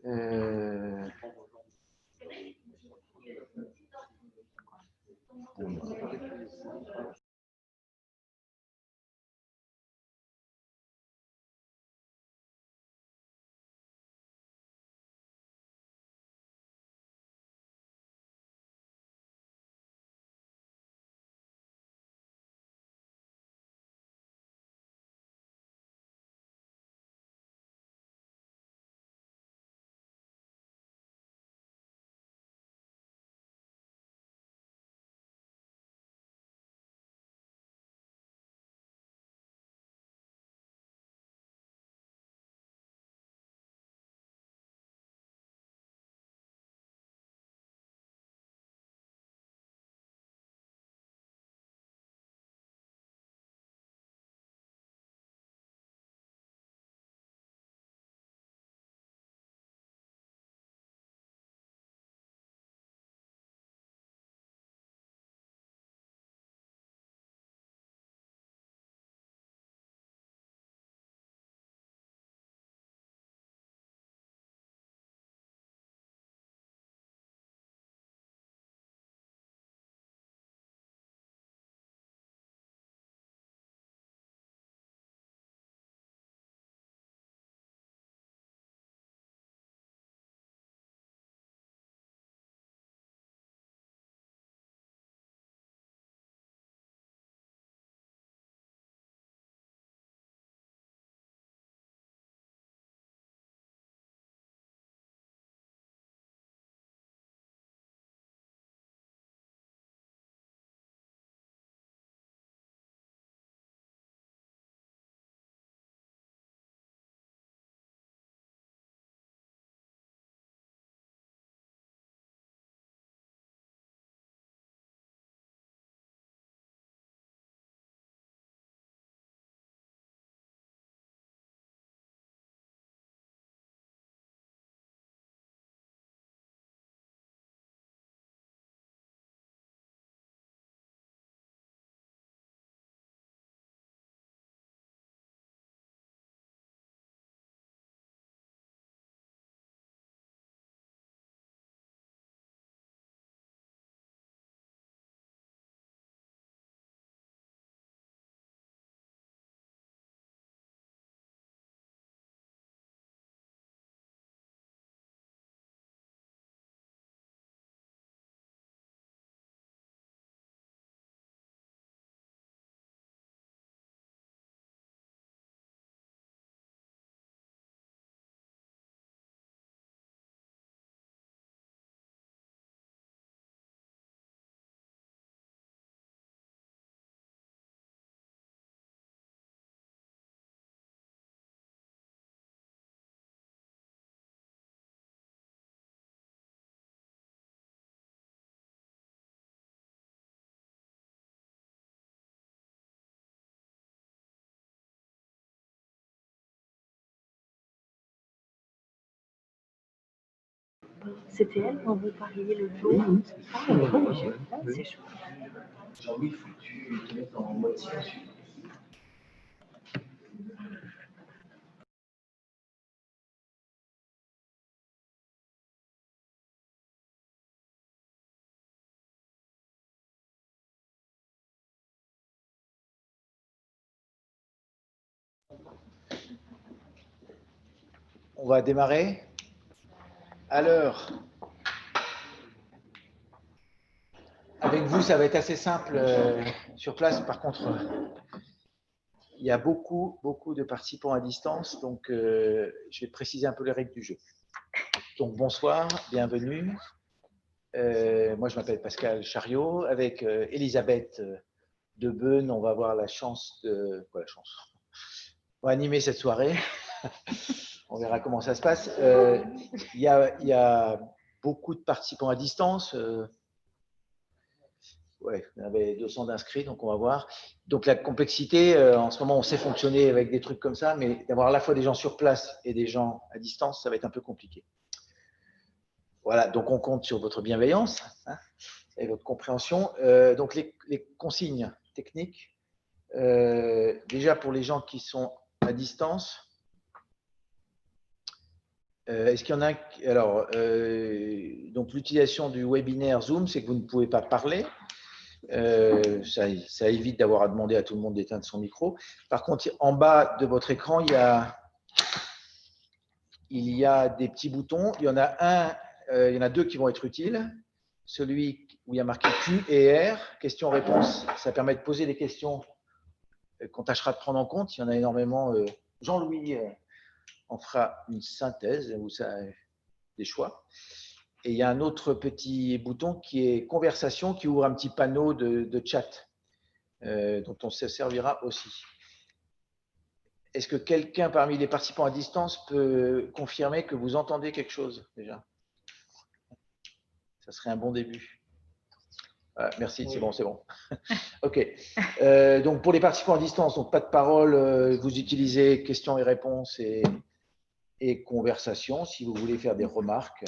Euh, C'était elle dont vous parliez le jour. Oui, c'est chouette. Jean-Louis, il faut que tu te mettes en mode silencieux. On va démarrer. Alors, avec vous, ça va être assez simple sur place. Par contre, il y a beaucoup de participants à distance, donc je vais préciser un peu les règles du jeu. Donc bonsoir, bienvenue. Moi, je m'appelle Pascal Chariot. Avec Elisabeth Debeune, on va avoir la chance de… Quoi, la chance ? On va animer cette soirée. On verra comment ça se passe. Il y a beaucoup de participants à distance. Ouais, on avait 200 d'inscrits, donc on va voir. Donc la complexité, en ce moment, on sait fonctionner avec des trucs comme ça, mais d'avoir à la fois des gens sur place et des gens à distance, ça va être un peu compliqué. Voilà, donc on compte sur votre bienveillance et votre compréhension. Donc les consignes techniques, déjà pour les gens qui sont à distance, Est-ce qu'il y en a alors, donc l'utilisation du webinaire Zoom, c'est que vous ne pouvez pas parler. Ça évite d'avoir à demander à tout le monde d'éteindre son micro. Par contre, en bas de votre écran, il y a des petits boutons. Il y en a deux qui vont être utiles. Celui où il y a marqué Q et R, questions-réponses. Ça permet de poser des questions qu'on tâchera de prendre en compte. Il y en a énormément. Jean-Louis en fera une synthèse où ça des choix. Et il y a un autre petit bouton qui est conversation, qui ouvre un petit panneau de chat dont on se servira aussi. Est-ce que quelqu'un parmi les participants à distance peut confirmer que vous entendez quelque chose déjà? Ça serait un bon début. Ah, merci, c'est bon, c'est bon. OK. Donc, pour les participants à distance, donc pas de parole, vous utilisez questions et réponses et conversation si vous voulez faire des remarques.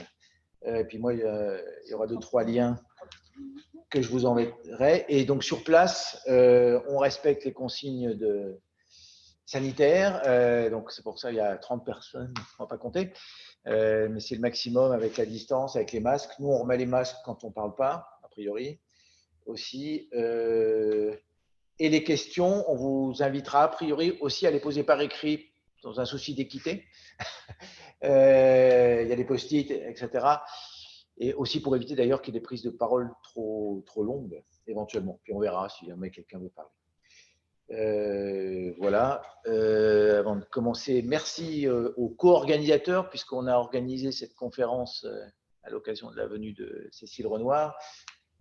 Et puis moi, il y aura 2-3 liens que je vous enverrai. Et donc, sur place, on respecte les consignes sanitaires. Donc, c'est pour ça qu'il y a 30 personnes, on ne va pas compter. Mais c'est le maximum avec la distance, avec les masques. Nous, on remet les masques quand on ne parle pas, a priori, aussi. Et les questions, on vous invitera a priori aussi à les poser par écrit dans un souci d'équité. Il y a des post-it, etc. Et aussi pour éviter d'ailleurs qu'il y ait des prises de parole trop longues, éventuellement. Puis on verra si jamais quelqu'un veut parler. Voilà. Avant de commencer, merci aux co-organisateurs, puisqu'on a organisé cette conférence à l'occasion de la venue de Cécile Renoir,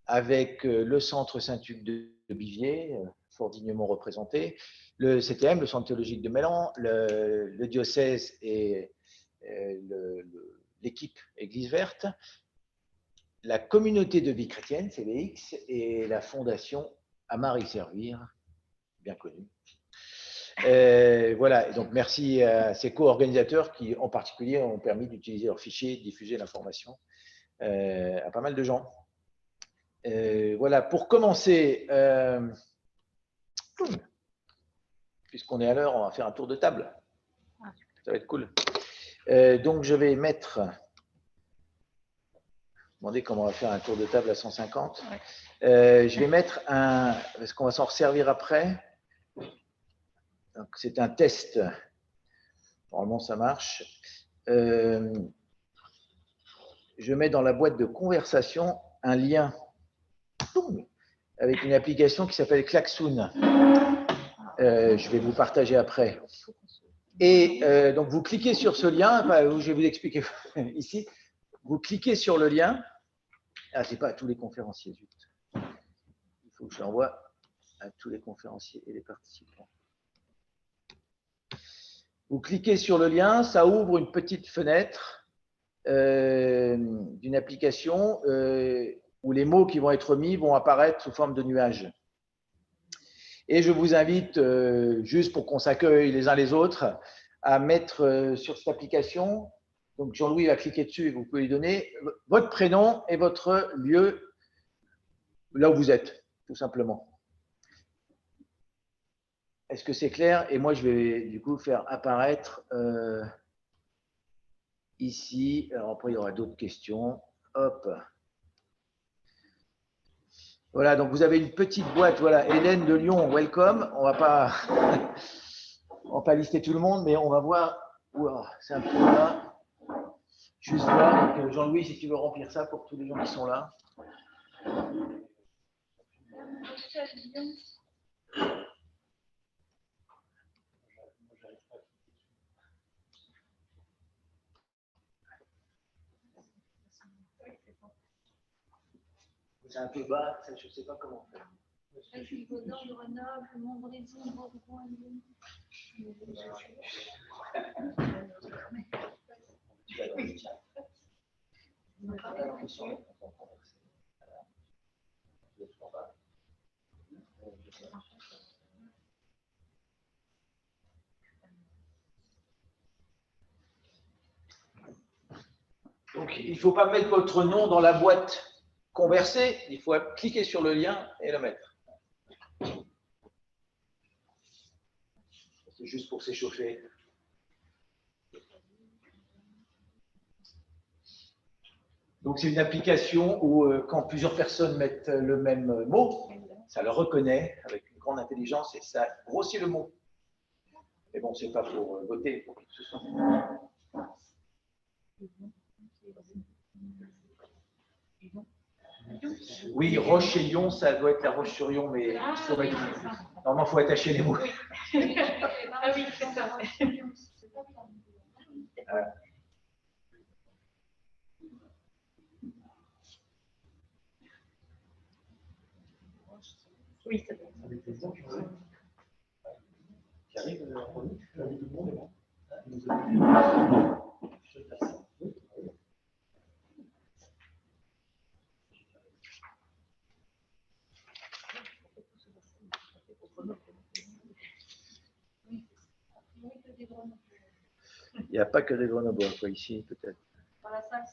avec le Centre Saint-Hugues de Bivier, fort dignement représenté, le CTM, le Centre théologique de Mélan, le diocèse et l'équipe Église Verte, la communauté de vie chrétienne, CVX, et la fondation Amar y Servir, bien connue. Voilà, et donc merci à ces co-organisateurs qui, en particulier, ont permis d'utiliser leurs fichiers, de diffuser l'information à pas mal de gens. Voilà, pour commencer, puisqu'on est à l'heure, on va faire un tour de table. Ça va être cool. Donc, je vais mettre... Demandez comment on va faire un tour de table à 150. Je vais mettre un... Parce qu'on va s'en resservir après. C'est un test. Normalement, ça marche. Je mets dans la boîte de conversation un lien avec une application qui s'appelle Klaxoon. Je vais vous partager après. Et donc, vous cliquez sur ce lien, je vais vous expliquer ici. Vous cliquez sur le lien. Ah, c'est pas à tous les conférenciers, zut. Il faut que je l'envoie à tous les conférenciers et les participants. Vous cliquez sur le lien, ça ouvre une petite fenêtre d'une application où les mots qui vont être mis vont apparaître sous forme de nuages. Et je vous invite, juste pour qu'on s'accueille les uns les autres, à mettre sur cette application, donc Jean-Louis va cliquer dessus et vous pouvez lui donner votre prénom et votre lieu, là où vous êtes, tout simplement. Est-ce que c'est clair? Et moi, je vais du coup faire apparaître ici. Alors après, il y aura d'autres questions. Hop. Voilà, donc vous avez une petite boîte. Voilà, Hélène de Lyon, welcome. On va pas lister tout le monde, mais on va voir. Wow, c'est un peu là. Juste voir. Donc, Jean-Louis, si tu veux remplir ça pour tous les gens qui sont là. C'est un peu bas, je ne sais pas comment faire. Donc, il ne faut pas mettre votre nom dans la boîte conversée, il faut cliquer sur le lien et le mettre. C'est juste pour s'échauffer. Donc, c'est une application où, quand plusieurs personnes mettent le même mot, ça le reconnaît avec une grande intelligence et ça grossit le mot. Mais bon, c'est pas pour voter, pour qui que ce soit. Oui, Roche et Yon, ça doit être la Roche-sur-Yon, mais il faut mettre... Normalement, il faut attacher les mots. Ah oui, c'est ça. Oui, c'est ça. Il n'y a pas que des Grenoblois, quoi, ici, peut-être. Dans la salle,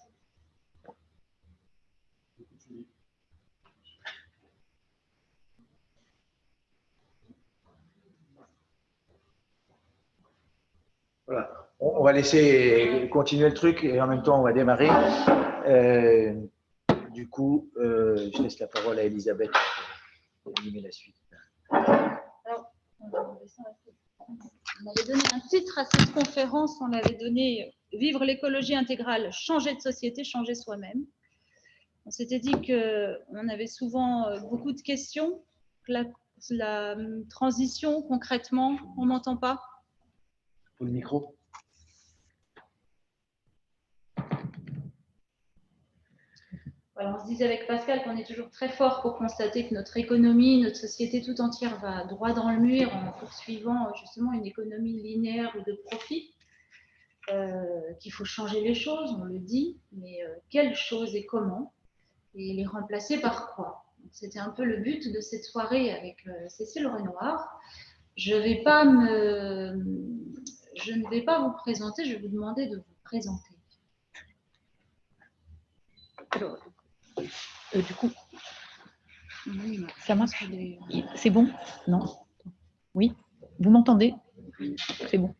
Voilà. On va laisser continuer le truc et en même temps, on va démarrer. Du coup, je laisse la parole à Elisabeth pour animer la suite. Alors, on avait donné un titre à cette conférence, on avait donné « Vivre l'écologie intégrale, changer de société, changer soi-même ». On s'était dit qu'on avait souvent beaucoup de questions, que la transition, concrètement, on n'entend pas. Pour le micro. Voilà, on se disait avec Pascal qu'on est toujours très fort pour constater que notre économie, notre société tout entière va droit dans le mur en poursuivant justement une économie linéaire ou de profit, qu'il faut changer les choses, on le dit, mais quelles choses et comment, et les remplacer par quoi? C'était un peu le but de cette soirée avec Cécile Renoir. Je ne vais pas vous présenter, je vais vous demander de vous présenter. Alors, du coup, ça marche? C'est bon? Non? Oui? Vous m'entendez? C'est bon.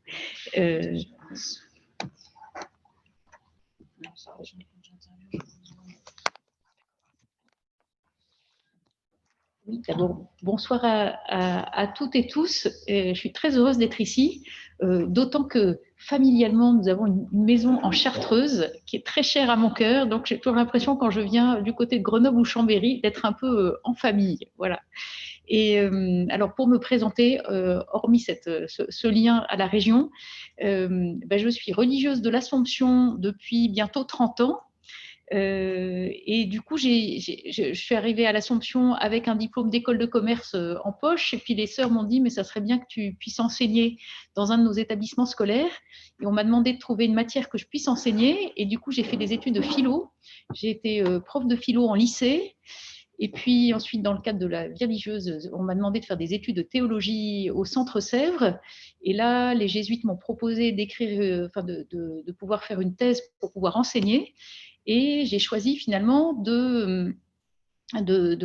Oui, d'abord, bonsoir à toutes et tous. Je suis très heureuse d'être ici, d'autant que familialement, nous avons une maison en Chartreuse qui est très chère à mon cœur. Donc, j'ai toujours l'impression, quand je viens du côté de Grenoble ou Chambéry, d'être un peu en famille. Voilà. Et alors, pour me présenter, hormis ce lien à la région, je suis religieuse de l'Assomption depuis bientôt 30 ans. Et du coup, je suis arrivée à l'Assomption avec un diplôme d'école de commerce en poche. Et puis les sœurs m'ont dit, mais ça serait bien que tu puisses enseigner dans un de nos établissements scolaires. Et on m'a demandé de trouver une matière que je puisse enseigner. Et du coup, j'ai fait des études de philo. J'ai été prof de philo en lycée. Et puis ensuite, dans le cadre de la vie religieuse, on m'a demandé de faire des études de théologie au Centre Sèvres. Et là, les jésuites m'ont proposé d'écrire, de pouvoir faire une thèse pour pouvoir enseigner. Et j'ai choisi finalement de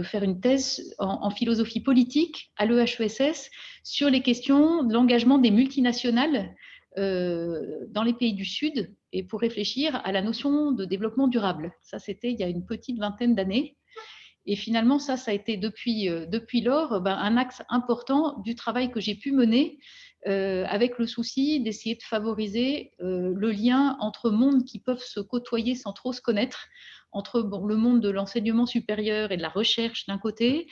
faire une thèse en philosophie politique à l'EHESS sur les questions de l'engagement des multinationales dans les pays du Sud et pour réfléchir à la notion de développement durable. Ça, c'était il y a une petite vingtaine d'années. Et finalement, ça a été depuis lors un axe important du travail que j'ai pu mener avec le souci d'essayer de favoriser le lien entre mondes qui peuvent se côtoyer sans trop se connaître, entre le monde de l'enseignement supérieur et de la recherche d'un côté,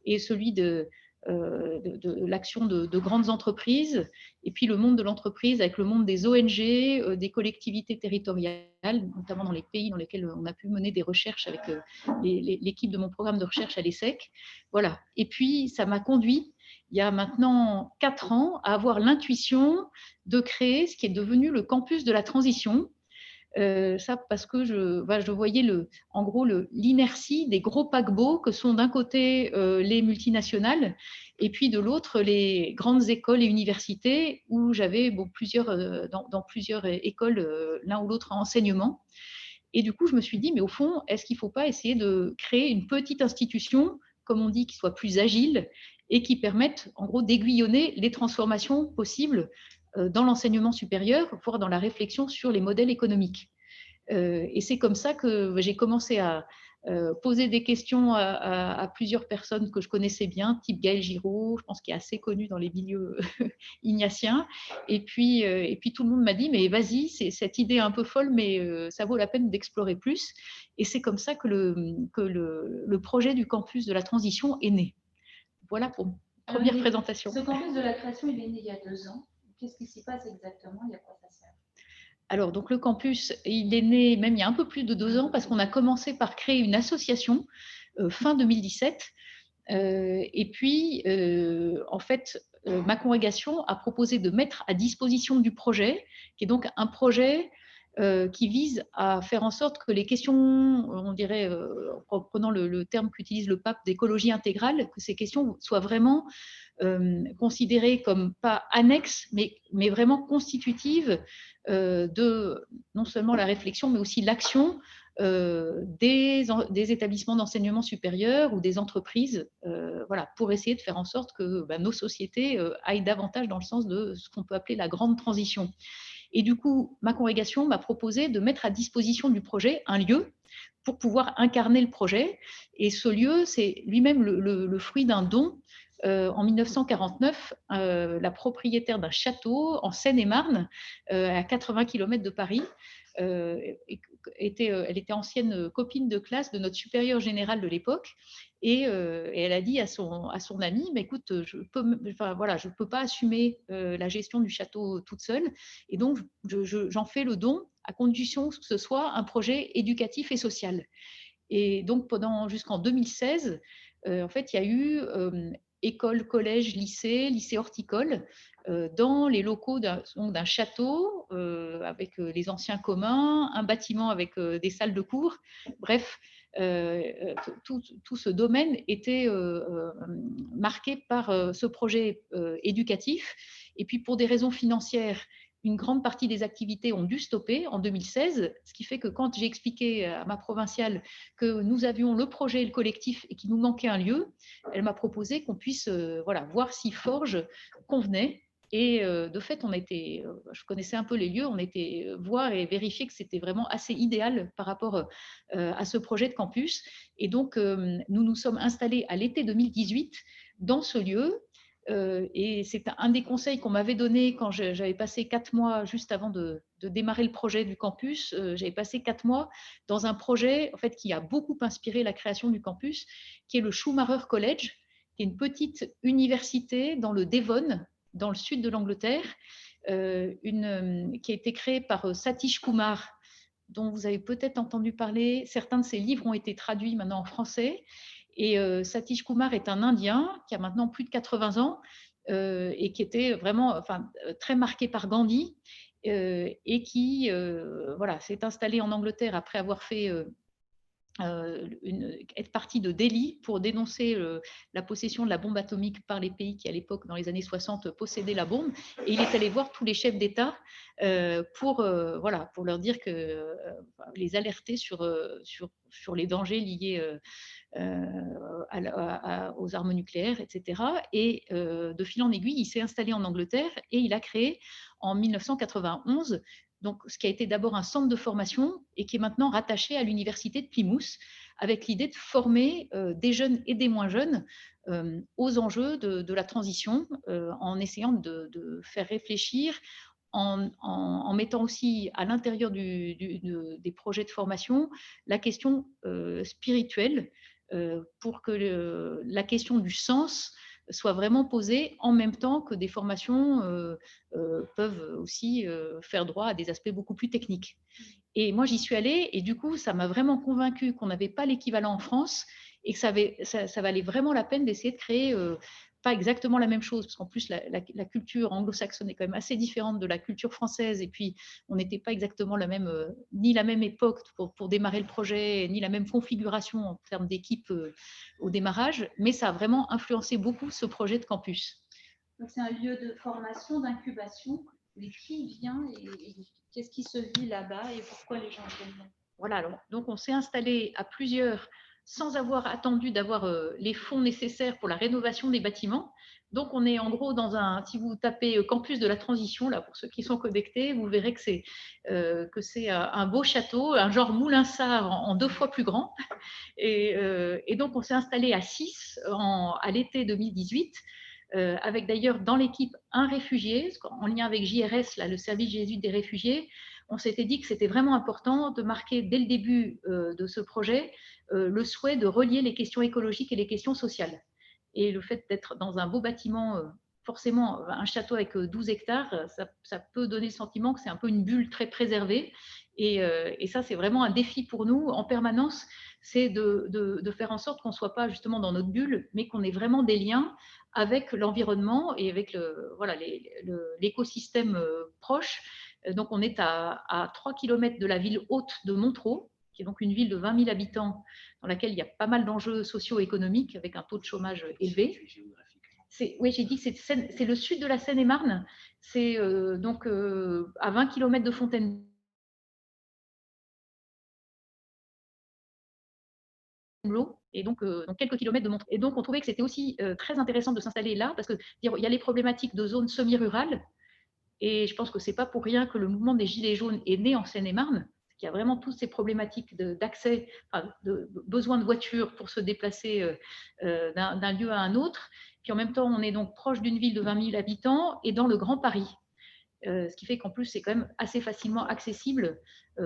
et celui de l'action de grandes entreprises, et puis le monde de l'entreprise avec le monde des ONG, des collectivités territoriales, notamment dans les pays dans lesquels on a pu mener des recherches avec l'équipe de mon programme de recherche à l'ESSEC. Voilà. Et puis, ça m'a conduit, il y a maintenant 4 ans, à avoir l'intuition de créer ce qui est devenu le campus de la transition. Ça parce que je voyais en gros l'inertie des gros paquebots que sont d'un côté les multinationales et puis de l'autre les grandes écoles et universités où j'avais dans plusieurs écoles l'un ou l'autre enseignement. Et du coup, je me suis dit, mais au fond, est-ce qu'il ne faut pas essayer de créer une petite institution, comme on dit, qui soit plus agile et qui permette, en gros, d'aiguillonner les transformations possibles dans l'enseignement supérieur, voire dans la réflexion sur les modèles économiques. Et c'est comme ça que j'ai commencé à poser des questions à plusieurs personnes que je connaissais bien, type Gaël Giraud, je pense qu'il est assez connu dans les milieux ignatiens. Et puis tout le monde m'a dit, mais vas-y, c'est cette idée un peu folle, mais ça vaut la peine d'explorer plus. Et c'est comme ça que le projet du campus de la transition est né. Voilà pour une première présentation. Ce campus de la création, il est né il y a 2 ans. Qu'est-ce qui s'y passe exactement et à quoi ça sert? Alors, donc le campus, il est né même il y a un peu plus de 2 ans parce qu'on a commencé par créer une association fin 2017. Et puis, en fait, ma congrégation a proposé de mettre à disposition du projet, qui est donc un projet qui vise à faire en sorte que les questions, on dirait, en prenant le terme qu'utilise le pape d'écologie intégrale, que ces questions soient vraiment considérées comme pas annexes, mais vraiment constitutives de non seulement la réflexion, mais aussi l'action des établissements d'enseignement supérieur ou des entreprises, voilà, pour essayer de faire en sorte que nos sociétés aillent davantage dans le sens de ce qu'on peut appeler la grande transition. Et du coup, ma congrégation m'a proposé de mettre à disposition du projet un lieu pour pouvoir incarner le projet. Et ce lieu, c'est lui-même le fruit d'un don. En 1949, la propriétaire d'un château en Seine-et-Marne, à 80 km de Paris, elle était ancienne copine de classe de notre supérieur général de l'époque. Et elle a dit à son ami, mais écoute, je ne peux pas assumer la gestion du château toute seule. Et donc, j'en fais le don à condition que ce soit un projet éducatif et social. Et donc, jusqu'en 2016, en fait, il y a eu école, collège, lycée horticole, dans les locaux d'un château avec les anciens communs, un bâtiment avec des salles de cours. Bref, tout ce domaine était marqué par ce projet éducatif. Et puis, pour des raisons financières, une grande partie des activités ont dû stopper en 2016, ce qui fait que quand j'ai expliqué à ma provinciale que nous avions le projet et le collectif et qu'il nous manquait un lieu, elle m'a proposé qu'on puisse voir si Forges convenait. Et de fait, je connaissais un peu les lieux, on était voir et vérifier que c'était vraiment assez idéal par rapport à ce projet de campus. Et donc, nous nous sommes installés à l'été 2018 dans ce lieu. Et c'est un des conseils qu'on m'avait donné quand j'avais passé 4 mois juste avant de démarrer le projet du campus. J'avais passé 4 mois dans un projet en fait, qui a beaucoup inspiré la création du campus, qui est le Schumacher College, qui est une petite université dans le Devon, dans le sud de l'Angleterre, qui a été créée par Satish Kumar, dont vous avez peut-être entendu parler. Certains de ses livres ont été traduits maintenant en français. Et Satish Kumar est un Indien qui a maintenant plus de 80 ans et qui était vraiment très marqué par Gandhi et qui s'est installé en Angleterre après avoir fait être parti de Delhi pour dénoncer la possession de la bombe atomique par les pays qui, à l'époque, dans les années 60, possédaient la bombe. Et il est allé voir tous les chefs d'État pour leur dire les alerter sur les dangers liés aux armes nucléaires, etc. Et de fil en aiguille, il s'est installé en Angleterre et il a créé en 1991 donc, ce qui a été d'abord un centre de formation et qui est maintenant rattaché à l'université de Plymouth, avec l'idée de former des jeunes et des moins jeunes aux enjeux de la transition, en essayant de faire réfléchir, en mettant aussi à l'intérieur des projets de formation la question spirituelle, pour que la question du sens soit vraiment posée en même temps que des formations peuvent aussi faire droit à des aspects beaucoup plus techniques. Et moi, j'y suis allée et du coup, ça m'a vraiment convaincue qu'on n'avait pas l'équivalent en France et que ça valait vraiment la peine d'essayer de créer pas exactement la même chose, parce qu'en plus, la culture anglo-saxonne est quand même assez différente de la culture française, et puis on n'était pas exactement ni la même époque pour démarrer le projet, ni la même configuration en termes d'équipe au démarrage, mais ça a vraiment influencé beaucoup ce projet de campus. Donc c'est un lieu de formation, d'incubation, mais qui vient et qu'est-ce qui se vit là-bas et pourquoi les gens viennent là? Voilà, donc on s'est installé à plusieurs sans avoir attendu d'avoir les fonds nécessaires pour la rénovation des bâtiments. Donc, on est en gros dans si vous tapez Campus de la Transition, là, pour ceux qui sont connectés, vous verrez que c'est un beau château, un genre Moulinsart en 2 fois plus grand. Et donc, on s'est installé à 6 à l'été 2018, avec d'ailleurs dans l'équipe un réfugié, en lien avec JRS, là, le service jésuite des réfugiés. On s'était dit que c'était vraiment important de marquer dès le début de ce projet le souhait de relier les questions écologiques et les questions sociales. Et le fait d'être dans un beau bâtiment, forcément un château avec 12 hectares, ça peut donner le sentiment que c'est un peu une bulle très préservée. Et ça, c'est vraiment un défi pour nous en permanence, c'est de faire en sorte qu'on ne soit pas justement dans notre bulle, mais qu'on ait vraiment des liens avec l'environnement et avec l'écosystème proche. Donc, on est à 3 km de la ville haute de Montereau, qui est donc une ville de 20 000 habitants, dans laquelle il y a pas mal d'enjeux socio-économiques, avec un taux de chômage élevé. Oui, j'ai dit que c'est le sud de la Seine-et-Marne, c'est donc à 20 km de Fontainebleau. Et donc quelques kilomètres de Montreux. Et donc, on trouvait que c'était aussi très intéressant de s'installer là, parce qu'il y a les problématiques de zones semi-rurales, et je pense que ce n'est pas pour rien que le mouvement des Gilets jaunes est né en Seine-et-Marne, qu'il y a vraiment toutes ces problématiques d'accès, de besoin de voiture pour se déplacer d'un lieu à un autre. Puis en même temps, on est donc proche d'une ville de 20 000 habitants et dans le Grand Paris. Ce qui fait qu'en plus, c'est quand même assez facilement accessible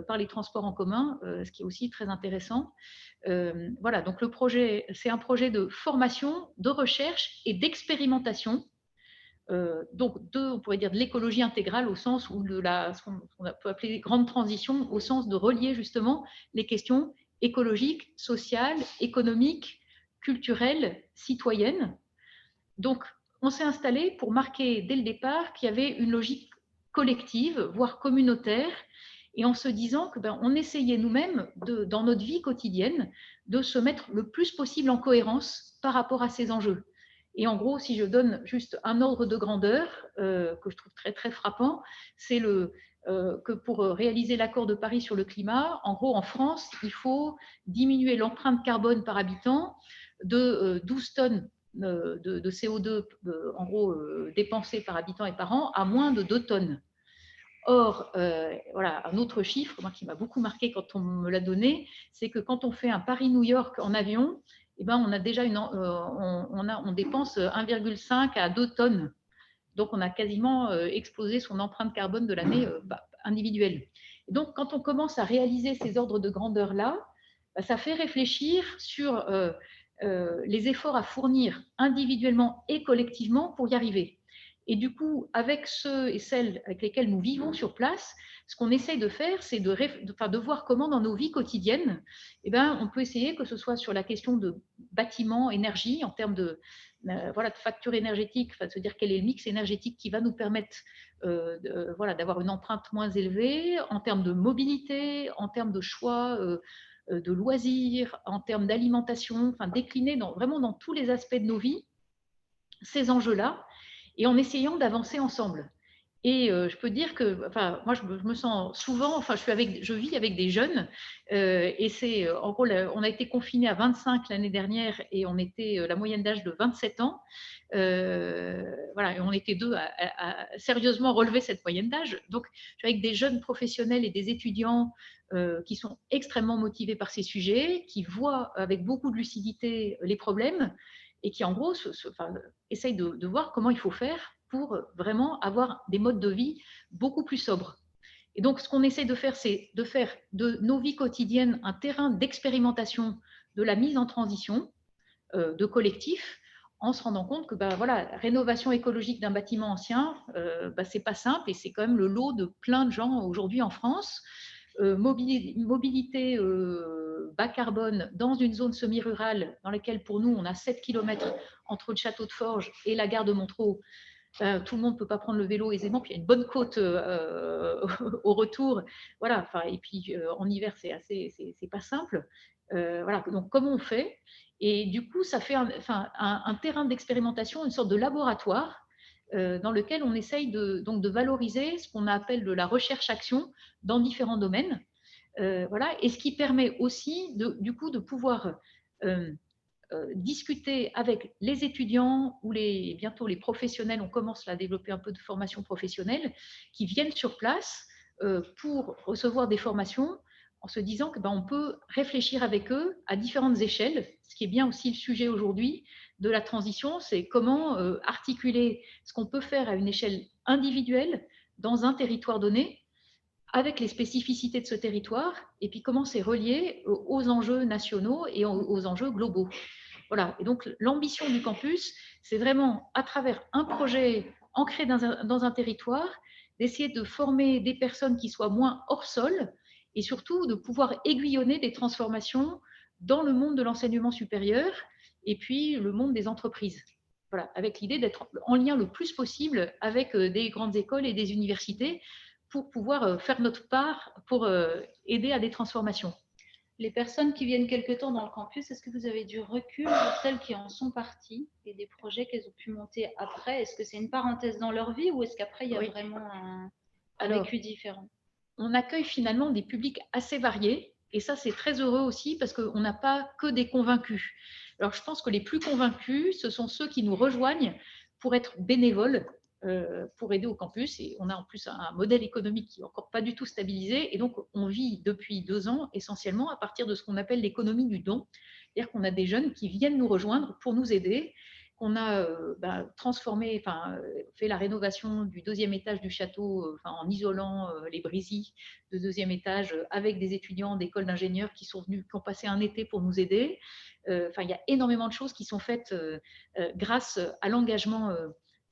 par les transports en commun, ce qui est aussi très intéressant. Voilà, donc le projet, c'est un projet de formation, de recherche et d'expérimentation. Donc, on pourrait dire de l'écologie intégrale au sens où ce qu'on peut appeler grande transition, au sens de relier justement les questions écologiques, sociales, économiques, culturelles, citoyennes. Donc, on s'est installé pour marquer dès le départ qu'il y avait une logique collective, voire communautaire, et en se disant que on essayait nous-mêmes, dans notre vie quotidienne, de se mettre le plus possible en cohérence par rapport à ces enjeux. Et en gros, si je donne juste un ordre de grandeur que je trouve très très frappant, c'est que pour réaliser l'accord de Paris sur le climat, en gros, en France, il faut diminuer l'empreinte carbone par habitant de 12 tonnes de CO2 en gros dépensés par habitant et par an à moins de 2 tonnes. Or, voilà, un autre chiffre moi, qui m'a beaucoup marqué quand on me l'a donné, c'est que quand on fait un Paris-New York en avion, eh ben, on a déjà on dépense 1,5 à 2 tonnes. Donc, on a quasiment explosé son empreinte carbone de l'année individuelle. Et donc, quand on commence à réaliser ces ordres de grandeur-là, ça fait réfléchir sur les efforts à fournir individuellement et collectivement pour y arriver. Et du coup, avec ceux et celles avec lesquels nous vivons sur place, ce qu'on essaye de faire, c'est de voir comment dans nos vies quotidiennes, on peut essayer que ce soit sur la question de bâtiment, énergie, en termes de facture énergétique, se dire quel est le mix énergétique qui va nous permettre d'avoir une empreinte moins élevée, en termes de mobilité, en termes de choix de loisirs, en termes d'alimentation, décliner vraiment dans tous les aspects de nos vies, ces enjeux-là, et en essayant d'avancer ensemble. Et je peux dire que, moi, je me sens souvent, je vis avec des jeunes, et c'est, en gros, on a été confinés à 25 l'année dernière, et on était la moyenne d'âge de 27 ans. Voilà, et on était deux à sérieusement relever cette moyenne d'âge. Donc, je suis avec des jeunes professionnels et des étudiants qui sont extrêmement motivés par ces sujets, qui voient avec beaucoup de lucidité les problèmes, et qui, en gros, essayent de voir comment il faut faire pour vraiment avoir des modes de vie beaucoup plus sobres. Et donc, ce qu'on essaie de faire, c'est de faire de nos vies quotidiennes un terrain d'expérimentation de la mise en transition de collectifs, en se rendant compte que rénovation écologique d'un bâtiment ancien, c'est pas simple, et c'est quand même le lot de plein de gens aujourd'hui en France. Mobilité bas carbone dans une zone semi-rurale dans laquelle, pour nous, on a 7 km entre le château de Forges et la gare de Montereau. Tout le monde ne peut pas prendre le vélo aisément, puis il y a une bonne côte au retour. Voilà, et puis en hiver, c'est pas simple. Voilà, donc comment on fait? Et du coup, ça fait un terrain d'expérimentation, une sorte de laboratoire dans lequel on essaye de valoriser ce qu'on appelle de la recherche-action dans différents domaines. Voilà, et ce qui permet aussi, du coup, de pouvoir discuter avec les étudiants ou bientôt les professionnels, on commence à développer un peu de formation professionnelle, qui viennent sur place pour recevoir des formations en se disant que on peut réfléchir avec eux à différentes échelles. Ce qui est bien aussi le sujet aujourd'hui de la transition, c'est comment articuler ce qu'on peut faire à une échelle individuelle dans un territoire donné, avec les spécificités de ce territoire, et puis comment c'est relié aux enjeux nationaux et aux enjeux globaux. Voilà. Et donc, l'ambition du campus, c'est vraiment, à travers un projet ancré dans un territoire, d'essayer de former des personnes qui soient moins hors sol et surtout de pouvoir aiguillonner des transformations dans le monde de l'enseignement supérieur et puis le monde des entreprises. Voilà, avec l'idée d'être en lien le plus possible avec des grandes écoles et des universités pour pouvoir faire notre part pour aider à des transformations. Les personnes qui viennent quelque temps dans le campus, est-ce que vous avez du recul sur celles qui en sont parties et des projets qu'elles ont pu monter après? Est-ce que c'est une parenthèse dans leur vie ou est-ce qu'après, il y a vraiment un vécu différent? On accueille finalement des publics assez variés et ça, c'est très heureux aussi parce qu'on n'a pas que des convaincus. Alors, je pense que les plus convaincus, ce sont ceux qui nous rejoignent pour être bénévoles, pour aider au campus. Et on a en plus un modèle économique qui n'est encore pas du tout stabilisé. Et donc, on vit depuis 2 ans essentiellement à partir de ce qu'on appelle l'économie du don. C'est-à-dire qu'on a des jeunes qui viennent nous rejoindre pour nous aider, qu'on a transformé, fait la rénovation du 2e étage du château en isolant les brésilles de 2e étage avec des étudiants d'école d'ingénieurs qui sont venus, qui ont passé un été pour nous aider. Il y a énormément de choses qui sont faites grâce à l'engagement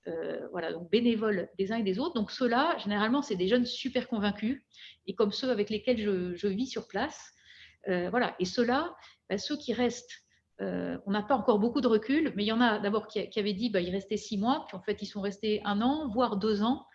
donc bénévoles des uns et des autres. Donc ceux-là, généralement, c'est des jeunes super convaincus et comme ceux avec lesquels je vis sur place. Et ceux-là, ceux qui restent, on n'a pas encore beaucoup de recul, mais il y en a d'abord qui avaient dit ils restaient 6 mois, puis en fait ils sont restés 1 an, voire 2 ans.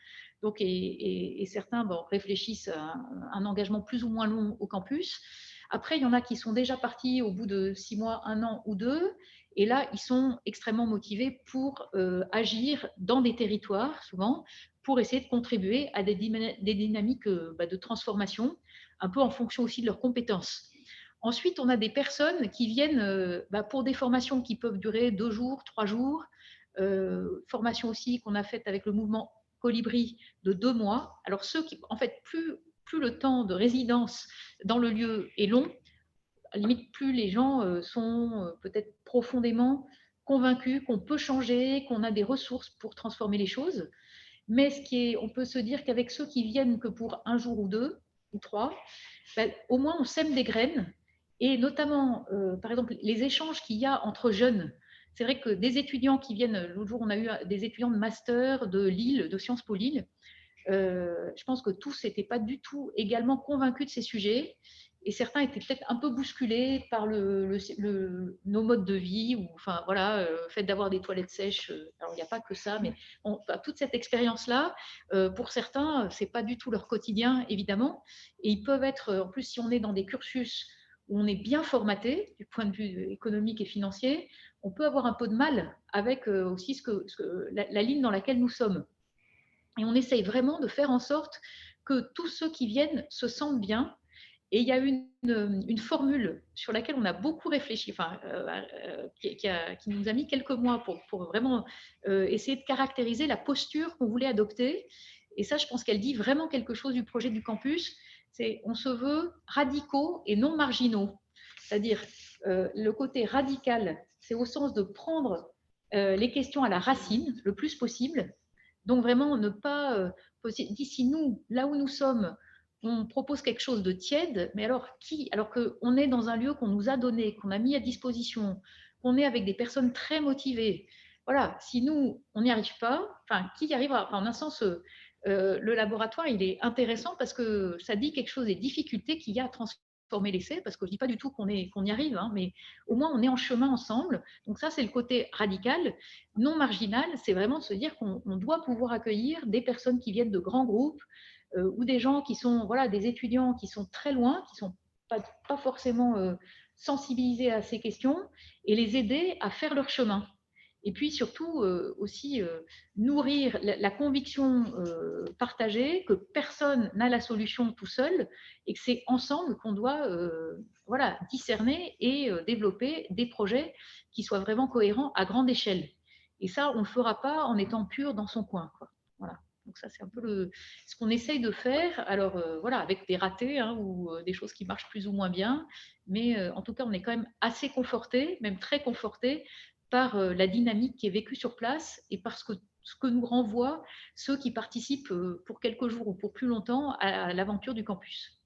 Donc, et certains réfléchissent à un engagement plus ou moins long au campus. Après, il y en a qui sont déjà partis au bout de 6 mois, 1 an ou 2. Et là, ils sont extrêmement motivés pour agir dans des territoires, souvent, pour essayer de contribuer à des dynamiques de transformation, un peu en fonction aussi de leurs compétences. Ensuite, on a des personnes qui viennent pour des formations qui peuvent durer 2 jours, 3 jours. Formation aussi qu'on a faite avec le mouvement Colibri de 2 mois. Alors, ceux qui, en fait, plus le temps de résidence dans le lieu est long, à la limite, plus les gens sont peut-être profondément convaincus qu'on peut changer, qu'on a des ressources pour transformer les choses. Mais on peut se dire qu'avec ceux qui viennent que pour 1 jour ou 2 ou 3, au moins on sème des graines. Et notamment, par exemple, les échanges qu'il y a entre jeunes. C'est vrai que des étudiants qui viennent, l'autre jour, on a eu des étudiants de master de Lille, de Sciences Po Lille. Je pense que tous n'étaient pas du tout également convaincus de ces sujets. Et certains étaient peut-être un peu bousculés par nos modes de vie, ou le fait d'avoir des toilettes sèches. Alors, il n'y a pas que ça, mais toute cette expérience-là, pour certains, ce n'est pas du tout leur quotidien, évidemment. Et ils peuvent être, en plus, si on est dans des cursus où on est bien formaté, du point de vue économique et financier, on peut avoir un peu de mal avec aussi la ligne dans laquelle nous sommes. Et on essaye vraiment de faire en sorte que tous ceux qui viennent se sentent bien. Et il y a une formule sur laquelle on a beaucoup réfléchi, qui nous a mis quelques mois pour vraiment essayer de caractériser la posture qu'on voulait adopter. Et ça, je pense qu'elle dit vraiment quelque chose du projet du campus. On se veut radicaux et non marginaux. C'est-à-dire, le côté radical, c'est au sens de prendre les questions à la racine le plus possible. Donc vraiment, ne pas d'ici nous, là où nous sommes, on propose quelque chose de tiède, mais alors qu'on est dans un lieu qu'on nous a donné, qu'on a mis à disposition, qu'on est avec des personnes très motivées. Voilà, si nous, on n'y arrive pas, qui y arrivera? En un sens, le laboratoire, il est intéressant parce que ça dit quelque chose des difficultés qu'il y a à transformer l'essai, parce que je ne dis pas du tout qu'on y arrive, mais au moins on est en chemin ensemble. Donc ça, c'est le côté radical. Non marginal, c'est vraiment de se dire qu'on doit pouvoir accueillir des personnes qui viennent de grands groupes, ou des gens qui sont des étudiants qui sont très loin, qui ne sont pas forcément sensibilisés à ces questions, et les aider à faire leur chemin. Et puis surtout aussi nourrir la conviction partagée que personne n'a la solution tout seul et que c'est ensemble qu'on doit voilà, discerner et développer des projets qui soient vraiment cohérents à grande échelle. Et ça, on ne le fera pas en étant pur dans son coin, quoi. Voilà. Donc ça, c'est un peu ce qu'on essaye de faire. Alors voilà, avec des ratés hein, ou des choses qui marchent plus ou moins bien. Mais en tout cas, on est quand même assez conforté, même très conforté, par la dynamique qui est vécue sur place et parce que ce que nous renvoient ceux qui participent pour quelques jours ou pour plus longtemps à l'aventure du campus.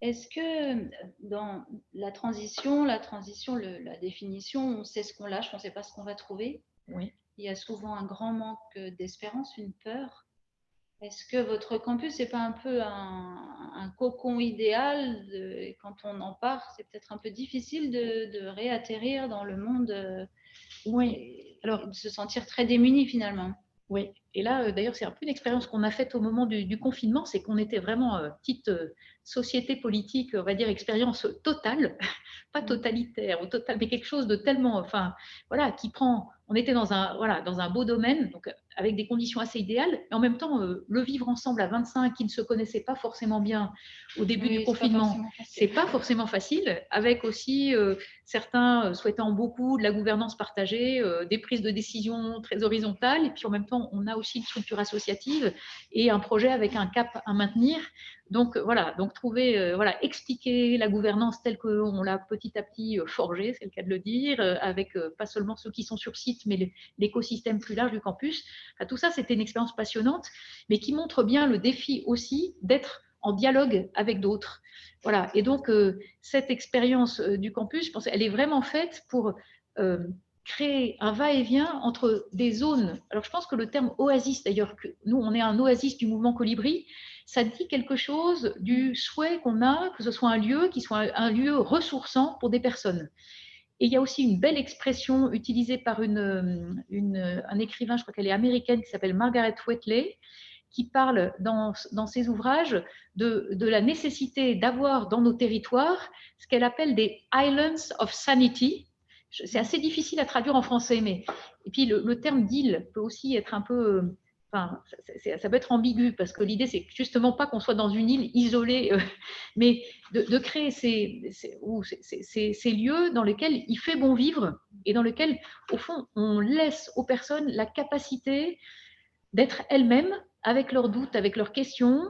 Est-ce que dans la transition, la définition, on sait ce qu'on lâche, on ne sait pas ce qu'on va trouver. Oui. Il y a souvent un grand manque d'espérance, une peur. Est-ce que votre campus n'est pas un peu un cocon idéal et quand on en part, c'est peut-être un peu difficile de réatterrir dans le monde oui. Alors, de se sentir très démuni finalement. Oui, et là, d'ailleurs, c'est un peu une expérience qu'on a faite au moment du confinement, c'est qu'on était vraiment petite société politique, on va dire expérience totale, pas totalitaire ou totale, mais quelque chose de tellement, enfin, voilà, qui prend. On était dans un beau domaine, donc avec des conditions assez idéales, et en même temps, le vivre ensemble à 25 qui ne se connaissaient pas forcément bien au début du confinement, c'est pas forcément facile, avec aussi certains souhaitant beaucoup de la gouvernance partagée, des prises de décision très horizontales, et puis en même temps, on a aussi une structure associative et un projet avec un cap à maintenir. Donc voilà, donc trouver, expliquer la gouvernance telle qu'on l'a petit à petit forgée, c'est le cas de le dire, avec pas seulement ceux qui sont sur site, mais l'écosystème plus large du campus. Enfin, tout ça, c'était une expérience passionnante, mais qui montre bien le défi aussi d'être en dialogue avec d'autres. Voilà, et donc cette expérience du campus, je pense, elle est vraiment faite pour créer un va-et-vient entre des zones. Alors, je pense que le terme oasis, d'ailleurs, que nous, on est un oasis du mouvement Colibri, ça dit quelque chose du souhait qu'on a que ce soit un lieu qui soit un lieu ressourçant pour des personnes. Et il y a aussi une belle expression utilisée par un écrivain, je crois qu'elle est américaine, qui s'appelle Margaret Wheatley, qui parle dans ses ouvrages de la nécessité d'avoir dans nos territoires ce qu'elle appelle des islands of sanity. C'est assez difficile à traduire en français, mais et puis le terme d'île peut aussi être un peu, enfin, ça peut être ambigu parce que l'idée c'est justement pas qu'on soit dans une île isolée, mais de créer ces lieux dans lesquels il fait bon vivre et dans lesquels, au fond, on laisse aux personnes la capacité d'être elles-mêmes avec leurs doutes, avec leurs questions,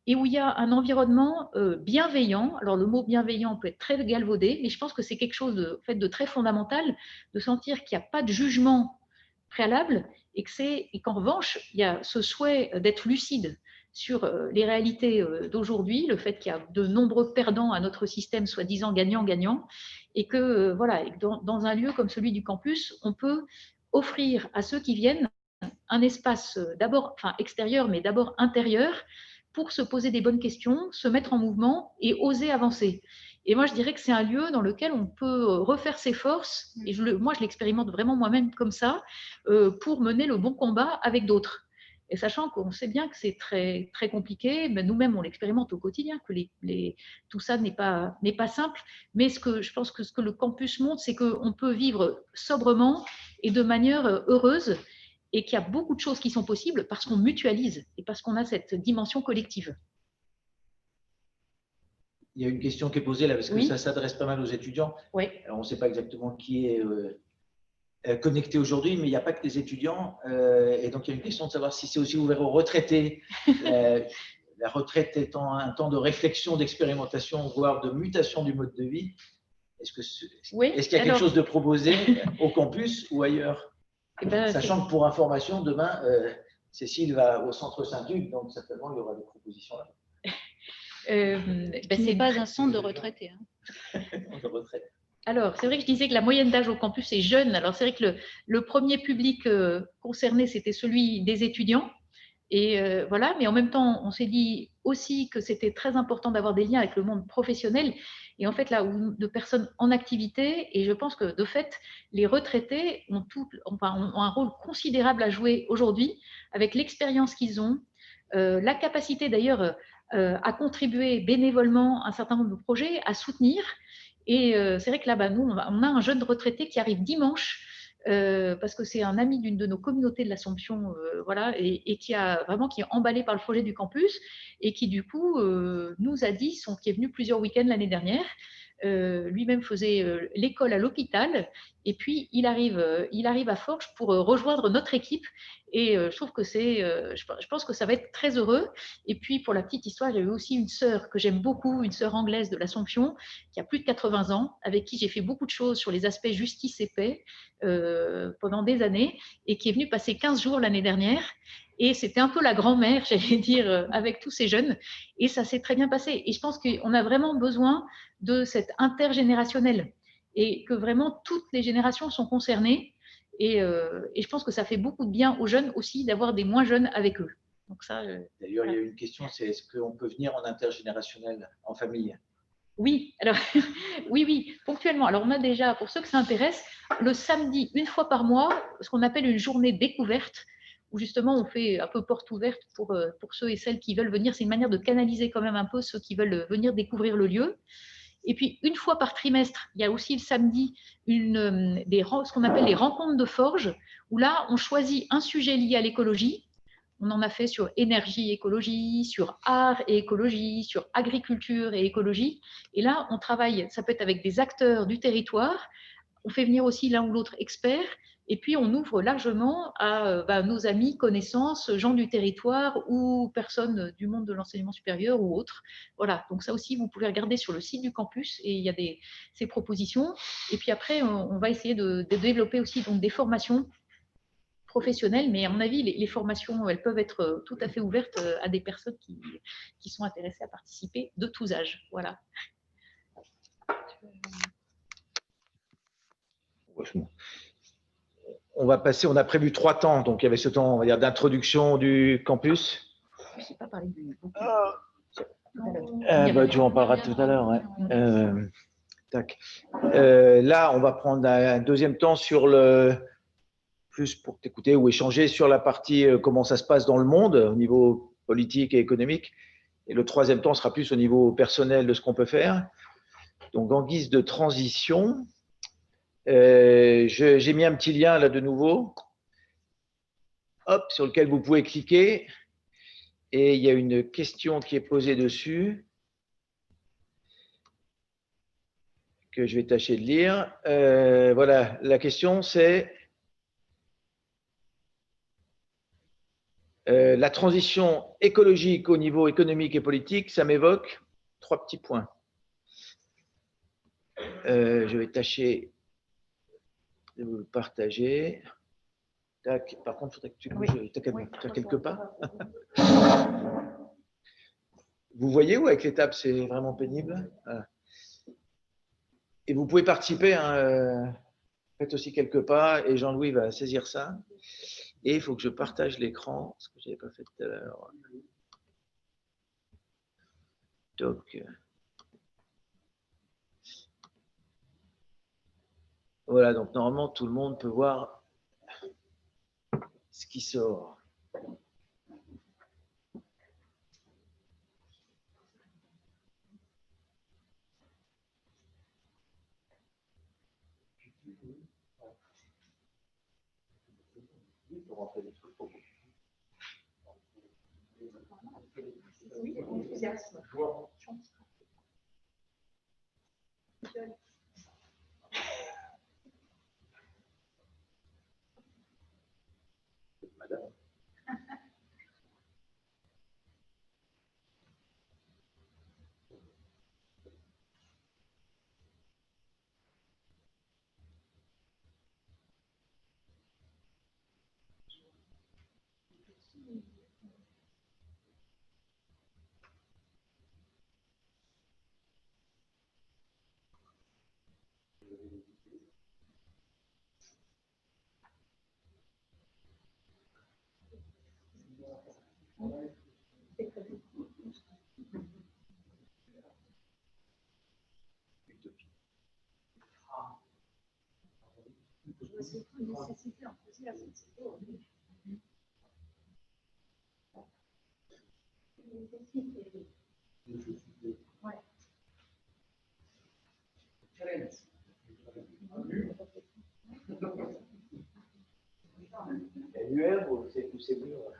et où il y a un environnement bienveillant. Alors le mot bienveillant peut être très galvaudé, mais je pense que c'est quelque chose de très fondamental, de sentir qu'il n'y a pas de jugement préalable et qu'en revanche, il y a ce souhait d'être lucide sur les réalités d'aujourd'hui, le fait qu'il y a de nombreux perdants à notre système soi-disant gagnant-gagnant, et que voilà, dans un lieu comme celui du campus, on peut offrir à ceux qui viennent un espace d'abord extérieur, mais d'abord intérieur, pour se poser des bonnes questions, se mettre en mouvement et oser avancer. Et moi, je dirais que c'est un lieu dans lequel on peut refaire ses forces, et moi, je l'expérimente vraiment moi-même comme ça, pour mener le bon combat avec d'autres. Et sachant qu'on sait bien que c'est très, très compliqué, mais nous-mêmes, on l'expérimente au quotidien, que tout ça n'est pas simple. Mais je pense que ce que le campus montre, c'est qu'on peut vivre sobrement et de manière heureuse, et qu'il y a beaucoup de choses qui sont possibles parce qu'on mutualise et parce qu'on a cette dimension collective. Il y a une question qui est posée là, parce que ça s'adresse pas mal aux étudiants. Oui. Alors, on ne sait pas exactement qui est connecté aujourd'hui, mais il n'y a pas que des étudiants. Et donc, il y a une question de savoir si c'est aussi ouvert aux retraités. La retraite étant un temps de réflexion, d'expérimentation, voire de mutation du mode de vie. Est-ce qu'il y a quelque chose de proposé au campus ou ailleurs? Sachant que pour information, demain, Cécile va au centre Saint-Hugues, donc certainement il y aura des propositions là. Ce n'est pas un centre de retraités. Alors, c'est vrai que je disais que la moyenne d'âge au campus est jeune. Alors, c'est vrai que le premier public concerné, c'était celui des étudiants. Et voilà, mais en même temps, on s'est dit aussi que c'était très important d'avoir des liens avec le monde professionnel et en fait là où de personnes en activité. Et je pense que de fait, les retraités ont un rôle considérable à jouer aujourd'hui avec l'expérience qu'ils ont, la capacité d'ailleurs à contribuer bénévolement à un certain nombre de projets, à soutenir. Et c'est vrai que là, nous, on a un jeune retraité qui arrive dimanche. parce que c'est un ami d'une de nos communautés de l'Assomption, voilà, et qui est emballé par le projet du campus et qui du coup nous a dit, qui est venu plusieurs week-ends l'année dernière. Lui-même faisait l'école à l'hôpital et puis il arrive à Forges pour rejoindre notre équipe et je trouve que je pense que ça va être très heureux. Et puis pour la petite histoire, j'avais aussi une sœur que j'aime beaucoup, une sœur anglaise de l'Assomption qui a plus de 80 ans, avec qui j'ai fait beaucoup de choses sur les aspects justice et paix pendant des années et qui est venue passer 15 jours l'année dernière. Et c'était un peu la grand-mère, j'allais dire, avec tous ces jeunes. Et ça s'est très bien passé. Et je pense qu'on a vraiment besoin de cet intergénérationnel et que vraiment toutes les générations sont concernées. Et je pense que ça fait beaucoup de bien aux jeunes aussi d'avoir des moins jeunes avec eux. Donc ça. D'ailleurs, il y a une question, c'est est-ce qu'on peut venir en intergénérationnel, en famille? Oui, alors oui, ponctuellement. Alors on a déjà, pour ceux que ça intéresse, le samedi, une fois par mois, ce qu'on appelle une journée découverte, où justement on fait un peu porte ouverte pour ceux et celles qui veulent venir. C'est une manière de canaliser quand même un peu ceux qui veulent venir découvrir le lieu. Et puis une fois par trimestre, il y a aussi le samedi ce qu'on appelle les rencontres de Forges, où là on choisit un sujet lié à l'écologie. On en a fait sur énergie et écologie, sur art et écologie, sur agriculture et écologie. Et là, on travaille, ça peut être avec des acteurs du territoire. On fait venir aussi l'un ou l'autre expert. Et puis, on ouvre largement à nos amis, connaissances, gens du territoire ou personnes du monde de l'enseignement supérieur ou autres. Voilà, donc ça aussi, vous pouvez regarder sur le site du campus et il y a ces propositions. Et puis après, on va essayer de développer aussi donc, des formations professionnelles, mais à mon avis, les formations, elles peuvent être tout à fait ouvertes à des personnes qui sont intéressées à participer de tous âges. Voilà. On va passer, on a prévu 3 temps, donc il y avait ce temps, on va dire, d'introduction du campus. Je ne sais pas parler du beaucoup. Tu en parleras tout à l'heure. Ouais. Là, on va prendre un deuxième temps sur plus pour t'écouter ou échanger sur la partie comment ça se passe dans le monde au niveau politique et économique. Et le troisième temps sera plus au niveau personnel de ce qu'on peut faire. Donc, en guise de transition, j'ai mis un petit lien là de nouveau, hop, sur lequel vous pouvez cliquer. Et il y a une question qui est posée dessus que je vais tâcher de lire. Voilà, la question c'est la transition écologique au niveau économique et politique, ça m'évoque 3 petits points. Je vais tâcher de vous le partager. Tac. Par contre, il faudrait que tu bouges. Oui. Tu as quelques pas. Vous voyez ou avec les tables, c'est vraiment pénible. Voilà. Et vous pouvez participer. Hein, faites aussi quelques pas et Jean-Louis va saisir ça. Et il faut que je partage l'écran, ce que je n'avais pas fait tout à l'heure. Donc, voilà, donc normalement, tout le monde peut voir ce qui sort. Madame. l'UR ou c'est tous ces murs?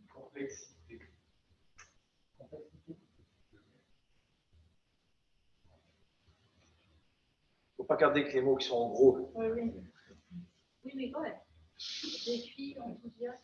Complexité. Faut pas garder que les mots qui sont en gros. Oui, oui. Oui, mais quand même. Défi, enthousiasme.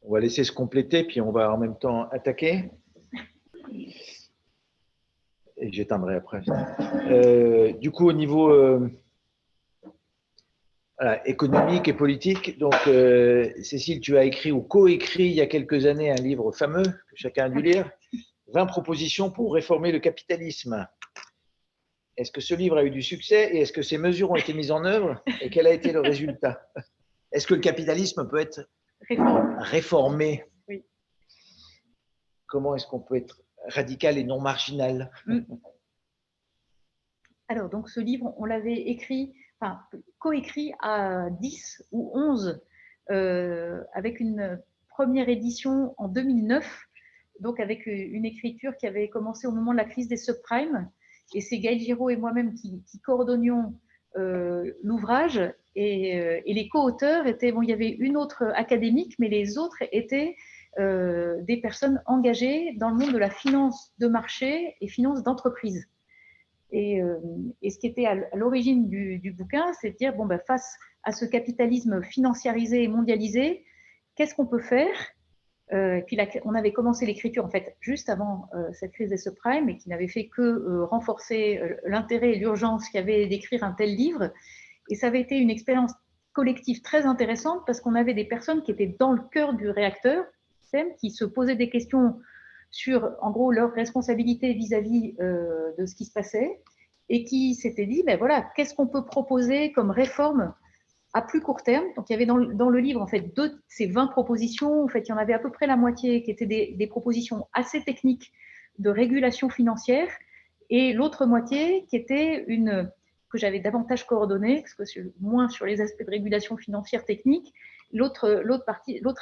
On va laisser se compléter, puis on va en même temps attaquer. Et j'éteindrai après. Du coup, au niveau voilà, économique et politique, donc Cécile, tu as écrit ou co-écrit il y a quelques années un livre fameux que chacun a dû lire, 20 propositions pour réformer le capitalisme. Est-ce que ce livre a eu du succès et est-ce que ces mesures ont été mises en œuvre et quel a été le résultat? Est-ce que le capitalisme peut être réformé? Oui. Comment est-ce qu'on peut être radical et non marginal? Alors, donc ce livre, on l'avait écrit, enfin, coécrit à 10 ou 11 avec une première édition en 2009, donc avec une écriture qui avait commencé au moment de la crise des subprimes. Et c'est Gaël Giraud et moi-même qui coordonnions l'ouvrage. Et les co-auteurs étaient, bon, il y avait une autre académique, mais les autres étaient des personnes engagées dans le monde de la finance de marché et finance d'entreprise. Et ce qui était à l'origine du bouquin, c'est de dire, bon, ben, face à ce capitalisme financiarisé et mondialisé, qu'est-ce qu'on peut faire? Puis là, on avait commencé l'écriture en fait juste avant cette crise des subprimes et qui n'avait fait que renforcer l'intérêt et l'urgence qu'il y avait d'écrire un tel livre. Et ça avait été une expérience collective très intéressante parce qu'on avait des personnes qui étaient dans le cœur du réacteur, qui se posaient des questions sur, en gros, leur responsabilité vis-à-vis de ce qui se passait et qui s'étaient dit, ben voilà, qu'est-ce qu'on peut proposer comme réforme à plus court terme. Donc, il y avait dans le livre, en fait, ces 20 propositions. En fait, il y en avait à peu près la moitié qui étaient des propositions assez techniques de régulation financière et l'autre moitié qui était que j'avais davantage coordonnée, parce que moins sur les aspects de régulation financière technique. L'autre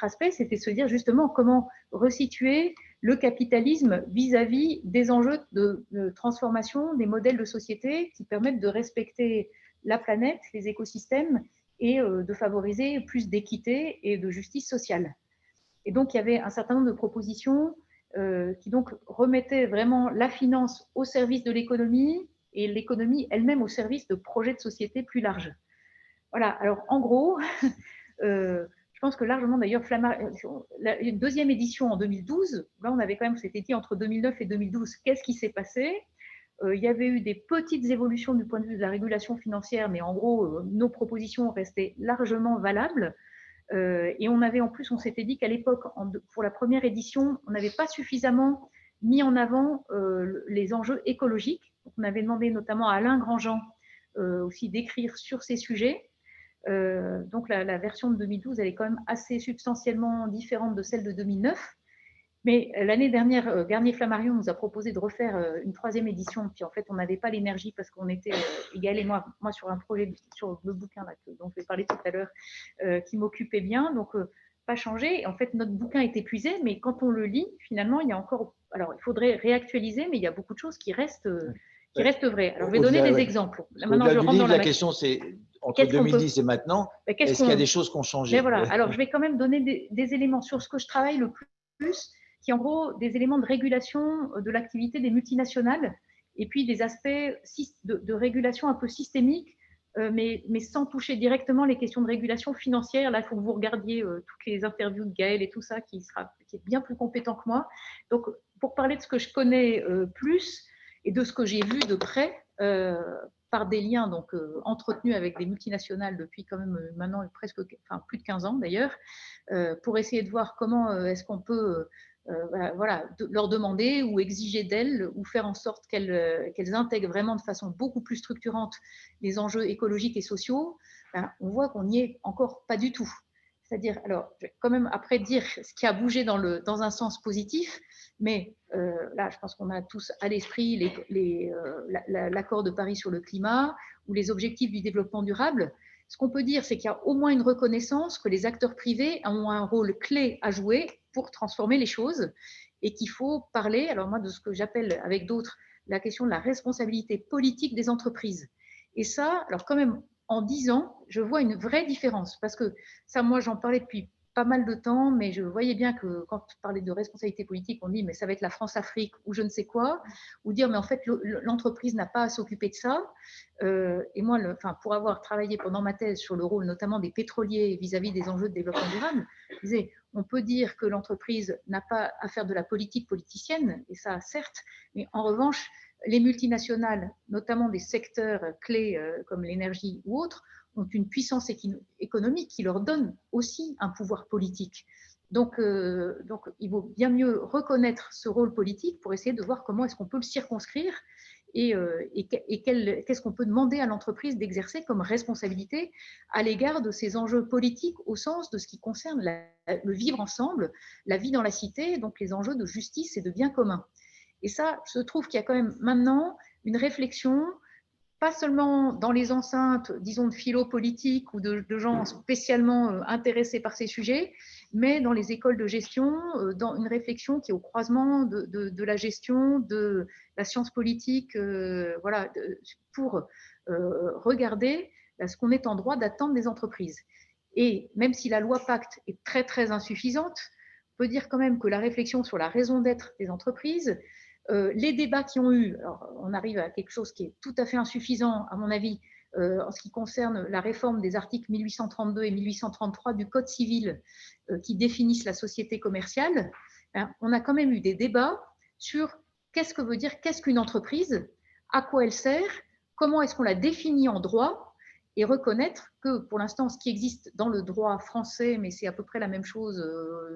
aspect, c'était se dire justement comment resituer le capitalisme vis-à-vis des enjeux de transformation des modèles de société qui permettent de respecter la planète, les écosystèmes et de favoriser plus d'équité et de justice sociale. Et donc, il y avait un certain nombre de propositions qui donc remettaient vraiment la finance au service de l'économie et l'économie elle-même au service de projets de société plus larges. Voilà, alors en gros, je pense que largement d'ailleurs, une deuxième édition en 2012, là on avait quand même, c'était dit entre 2009 et 2012, qu'est-ce qui s'est passé? Il y avait eu des petites évolutions du point de vue de la régulation financière, mais en gros, nos propositions restaient largement valables. Et on avait en plus, on s'était dit qu'à l'époque, pour la première édition, on n'avait pas suffisamment mis en avant les enjeux écologiques. Donc, on avait demandé notamment à Alain Grandjean aussi d'écrire sur ces sujets. Donc la version de 2012, elle est quand même assez substantiellement différente de celle de 2009. Mais l'année dernière, Garnier Flammarion nous a proposé de refaire une troisième édition. Puis en fait, on n'avait pas l'énergie parce qu'on était, Gaël et moi sur un projet, sur le bouquin là, dont je vais parler tout à l'heure, qui m'occupait bien. Donc, pas changé. Et en fait, notre bouquin est épuisé, mais quand on le lit, finalement, il y a encore. Alors, il faudrait réactualiser, mais il y a beaucoup de choses qui restent vraies. Alors, je vais donner des exemples. Maintenant, je rentre dans la question, c'est entre 2010 et maintenant, est-ce qu'il y a des choses qui ont changé? Voilà. Alors, je vais quand même donner des éléments sur ce que je travaille le plus, qui est en gros des éléments de régulation de l'activité des multinationales et puis des aspects de régulation un peu systémiques, mais sans toucher directement les questions de régulation financière. Là, il faut que vous regardiez toutes les interviews de Gaël et tout ça, qui est bien plus compétent que moi. Donc, pour parler de ce que je connais plus et de ce que j'ai vu de près, par des liens donc, entretenus avec des multinationales depuis quand même maintenant presque, enfin, plus de 15 ans d'ailleurs, pour essayer de voir comment est-ce qu'on peut voilà, leur demander ou exiger d'elles ou faire en sorte qu'elles intègrent vraiment de façon beaucoup plus structurante les enjeux écologiques et sociaux. Ben, on voit qu'on n'y est encore pas du tout. C'est-à-dire, alors, je vais quand même après dire ce qui a bougé dans un sens positif, mais là, je pense qu'on a tous à l'esprit l'accord de Paris sur le climat ou les objectifs du développement durable. Ce qu'on peut dire, c'est qu'il y a au moins une reconnaissance que les acteurs privés ont un rôle clé à jouer pour transformer les choses et qu'il faut parler, alors moi, de ce que j'appelle avec d'autres la question de la responsabilité politique des entreprises. Et ça, alors quand même, en 10 ans, je vois une vraie différence parce que ça, moi, j'en parlais depuis pas mal de temps, mais je voyais bien que quand on parlait de responsabilité politique, on dit mais ça va être la France-Afrique ou je ne sais quoi, ou dire mais en fait l'entreprise n'a pas à s'occuper de ça. Et moi, pour avoir travaillé pendant ma thèse sur le rôle notamment des pétroliers vis-à-vis des enjeux de développement durable, je disais on peut dire que l'entreprise n'a pas à faire de la politique politicienne, et ça certes, mais en revanche, les multinationales, notamment des secteurs clés comme l'énergie ou autres, ont une puissance économique qui leur donne aussi un pouvoir politique. Donc, il vaut bien mieux reconnaître ce rôle politique pour essayer de voir comment est-ce qu'on peut le circonscrire et qu'est-ce qu'on peut demander à l'entreprise d'exercer comme responsabilité à l'égard de ces enjeux politiques au sens de ce qui concerne le vivre ensemble, la vie dans la cité, donc les enjeux de justice et de bien commun. Et ça, je trouve qu'il y a quand même maintenant une réflexion, pas seulement dans les enceintes, disons, de philo-politique ou de gens spécialement intéressés par ces sujets, mais dans les écoles de gestion, dans une réflexion qui est au croisement de la gestion, de la science politique, voilà, pour regarder ce qu'on est en droit d'attendre des entreprises. Et même si la loi Pacte est très, très insuffisante, on peut dire quand même que la réflexion sur la raison d'être des entreprises, les débats qui ont eu, alors on arrive à quelque chose qui est tout à fait insuffisant, à mon avis, en ce qui concerne la réforme des articles 1832 et 1833 du Code civil qui définissent la société commerciale. On a quand même eu des débats sur qu'est-ce qu'une entreprise, à quoi elle sert, comment est-ce qu'on la définit en droit, et reconnaître que pour l'instant, ce qui existe dans le droit français, mais c'est à peu près la même chose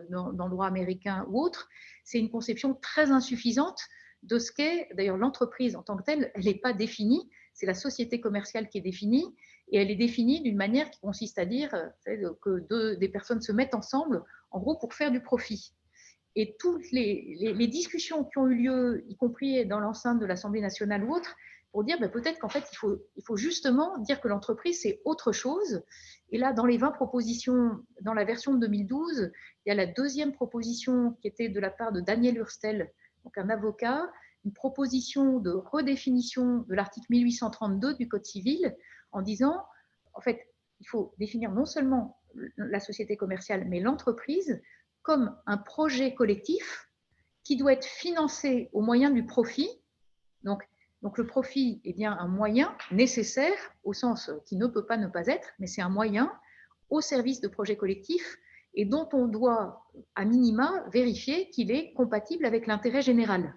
dans le droit américain ou autre, c'est une conception très insuffisante de ce qu'est, d'ailleurs l'entreprise en tant que telle, elle n'est pas définie, c'est la société commerciale qui est définie, et elle est définie d'une manière qui consiste à dire que des personnes se mettent ensemble, en gros, pour faire du profit. Et toutes les discussions qui ont eu lieu, y compris dans l'enceinte de l'Assemblée nationale ou autre, pour dire peut-être qu'en fait, il faut justement dire que l'entreprise, c'est autre chose. Et là, dans les 20 propositions, dans la version de 2012, il y a la deuxième proposition qui était de la part de Daniel Hurstel, donc un avocat, une proposition de redéfinition de l'article 1832 du Code civil, en disant, en fait, il faut définir non seulement la société commerciale, mais l'entreprise comme un projet collectif qui doit être financé au moyen du profit. Donc le profit est bien un moyen nécessaire, au sens qui ne peut pas ne pas être, mais c'est un moyen au service de projets collectifs et dont on doit, à minima, vérifier qu'il est compatible avec l'intérêt général.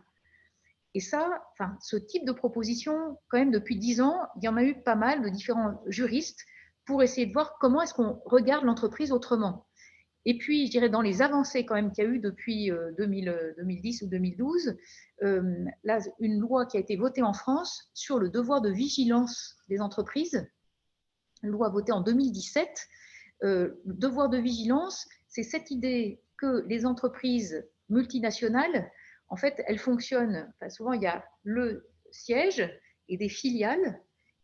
Et ça, ce type de proposition, quand même depuis 10 ans, il y en a eu pas mal de différents juristes pour essayer de voir comment est-ce qu'on regarde l'entreprise autrement. Et puis, je dirais, dans les avancées quand même qu'il y a eu depuis 2010 ou 2012, là, une loi qui a été votée en France sur le devoir de vigilance des entreprises, une loi votée en 2017. Le devoir de vigilance, c'est cette idée que les entreprises multinationales, en fait, elles fonctionnent, souvent il y a le siège et des filiales,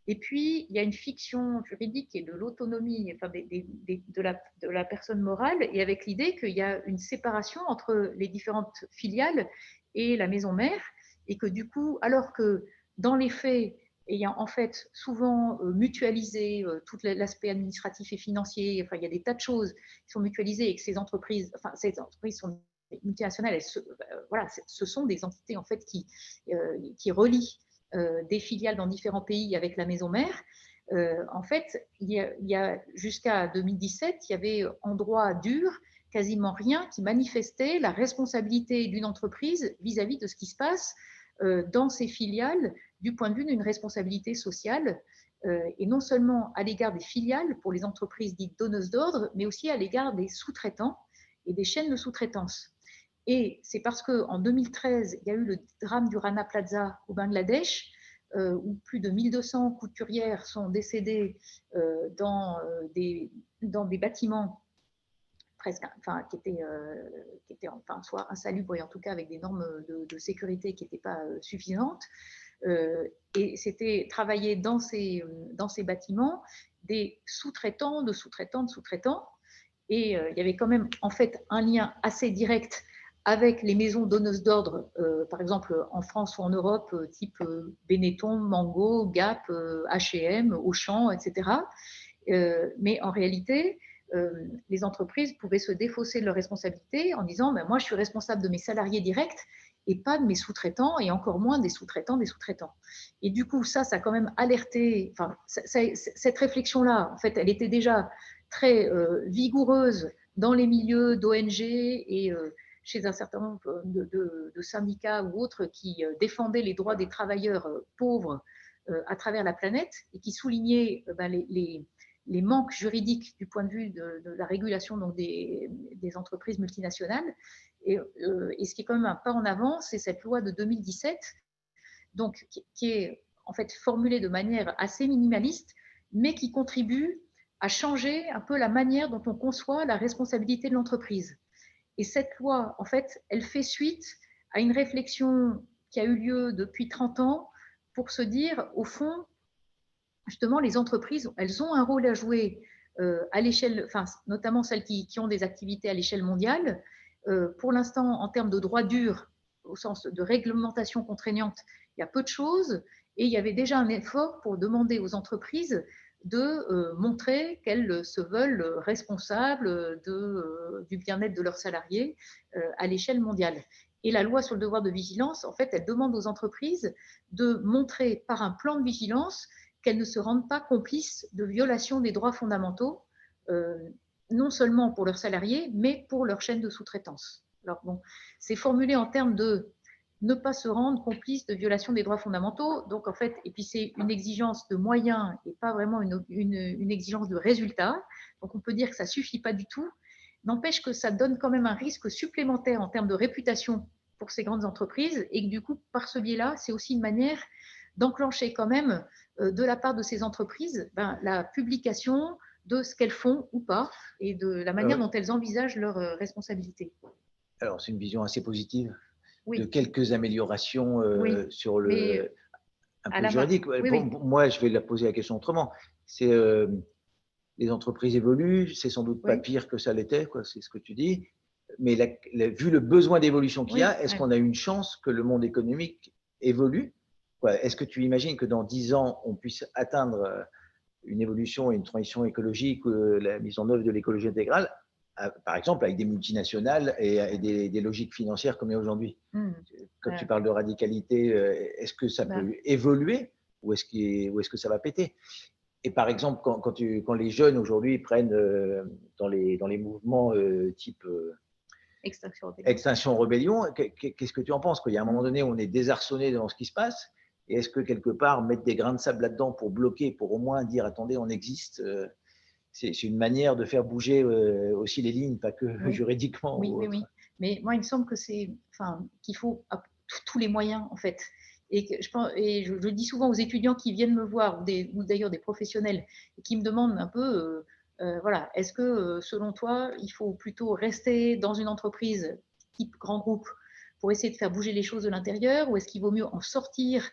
et puis il y a une fiction juridique qui est de l'autonomie de la personne morale, et avec l'idée qu'il y a une séparation entre les différentes filiales et la maison mère, et que du coup, alors que dans les faits, ayant en fait souvent mutualisé tout l'aspect administratif et financier, il y a des tas de choses qui sont mutualisées et que ces entreprises sont multinationales, voilà, ce sont des entités en fait qui relient des filiales dans différents pays avec la maison mère. En fait, il y a jusqu'à 2017, il y avait en droit dur quasiment rien qui manifestait la responsabilité d'une entreprise vis-à-vis de ce qui se passe dans ses filiales du point de vue d'une responsabilité sociale, et non seulement à l'égard des filiales pour les entreprises dites donneuses d'ordre, mais aussi à l'égard des sous-traitants et des chaînes de sous-traitance. Et c'est parce qu'en 2013, il y a eu le drame du Rana Plaza au Bangladesh, où plus de 1200 couturières sont décédées dans des bâtiments presque, enfin, qui étaient enfin, soit insalubres et en tout cas avec des normes de sécurité qui n'étaient pas suffisantes. Et c'était travailler dans ces bâtiments des sous-traitants, de sous-traitants, de sous-traitants. Et il y avait quand même en fait un lien assez direct avec les maisons donneuses d'ordre, par exemple en France ou en Europe, type Benetton, Mango, Gap, H&M, Auchan, etc. Mais en réalité, les entreprises pouvaient se défausser de leurs responsabilités en disant ben, moi je suis responsable de mes salariés directs et pas de mes sous-traitants et encore moins des sous-traitants des sous-traitants. Et du coup ça a quand même alerté, enfin cette réflexion-là en fait elle était déjà très vigoureuse dans les milieux d'ONG et chez un certain nombre de syndicats ou autres qui défendaient les droits des travailleurs pauvres à travers la planète et qui soulignaient ben, les manques juridiques du point de vue de la régulation donc des entreprises multinationales. Et ce qui est quand même un pas en avant, c'est cette loi de 2017, donc, qui est en fait formulée de manière assez minimaliste, mais qui contribue à changer un peu la manière dont on conçoit la responsabilité de l'entreprise. Et cette loi, en fait, elle fait suite à une réflexion qui a eu lieu depuis 30 ans pour se dire, au fond, justement, les entreprises, elles ont un rôle à jouer à l'échelle, enfin, notamment celles qui ont des activités à l'échelle mondiale. Pour l'instant, en termes de droits durs, au sens de réglementation contraignante, il y a peu de choses. Et il y avait déjà un effort pour demander aux entreprises de montrer qu'elles se veulent responsables du bien-être de leurs salariés à l'échelle mondiale. Et la loi sur le devoir de vigilance, en fait, elle demande aux entreprises de montrer par un plan de vigilance qu'elles ne se rendent pas complices de violations des droits fondamentaux, non seulement pour leurs salariés, mais pour leur chaîne de sous-traitance. Alors bon, c'est formulé en termes de ne pas se rendre complice de violation des droits fondamentaux. Donc en fait, et puis c'est une exigence de moyens et pas vraiment une exigence de résultat. Donc on peut dire que ça ne suffit pas du tout. N'empêche que ça donne quand même un risque supplémentaire en termes de réputation pour ces grandes entreprises et que du coup, par ce biais-là, c'est aussi une manière d'enclencher quand même de la part de ces entreprises la publication de ce qu'elles font ou pas et de la manière dont elles envisagent leurs responsabilités. Alors, c'est une vision assez positive oui. de quelques améliorations sur le un peu juridique. Moi, je vais poser la question autrement. C'est les entreprises évoluent, c'est sans doute pas pire que ça l'était, c'est ce que tu dis. Mais vu le besoin d'évolution qu'il y a, est-ce qu'on a une chance que le monde économique évolue? Est-ce que tu imagines que dans 10 ans, on puisse atteindre une évolution et une transition écologique, la mise en œuvre de l'écologie intégrale, par exemple avec des multinationales et des logiques financières comme il y a aujourd'hui? Comme tu parles de radicalité, est-ce que ça peut évoluer ou est-ce que ça va péter? Et par exemple, quand les jeunes aujourd'hui prennent dans les mouvements type Extinction Rebellion, qu'est-ce que tu en penses? Il y a un moment donné où on est désarçonné devant ce qui se passe, et est-ce que quelque part mettre des grains de sable là-dedans pour bloquer, pour au moins dire attendez, on existe, c'est une manière de faire bouger aussi les lignes, pas que juridiquement. Oui. Mais moi, il me semble que qu'il faut tous les moyens en fait. Et je dis souvent aux étudiants qui viennent me voir, ou d'ailleurs des professionnels, qui me demandent un peu, voilà, est-ce que selon toi, il faut plutôt rester dans une entreprise type grand groupe pour essayer de faire bouger les choses de l'intérieur, ou est-ce qu'il vaut mieux en sortir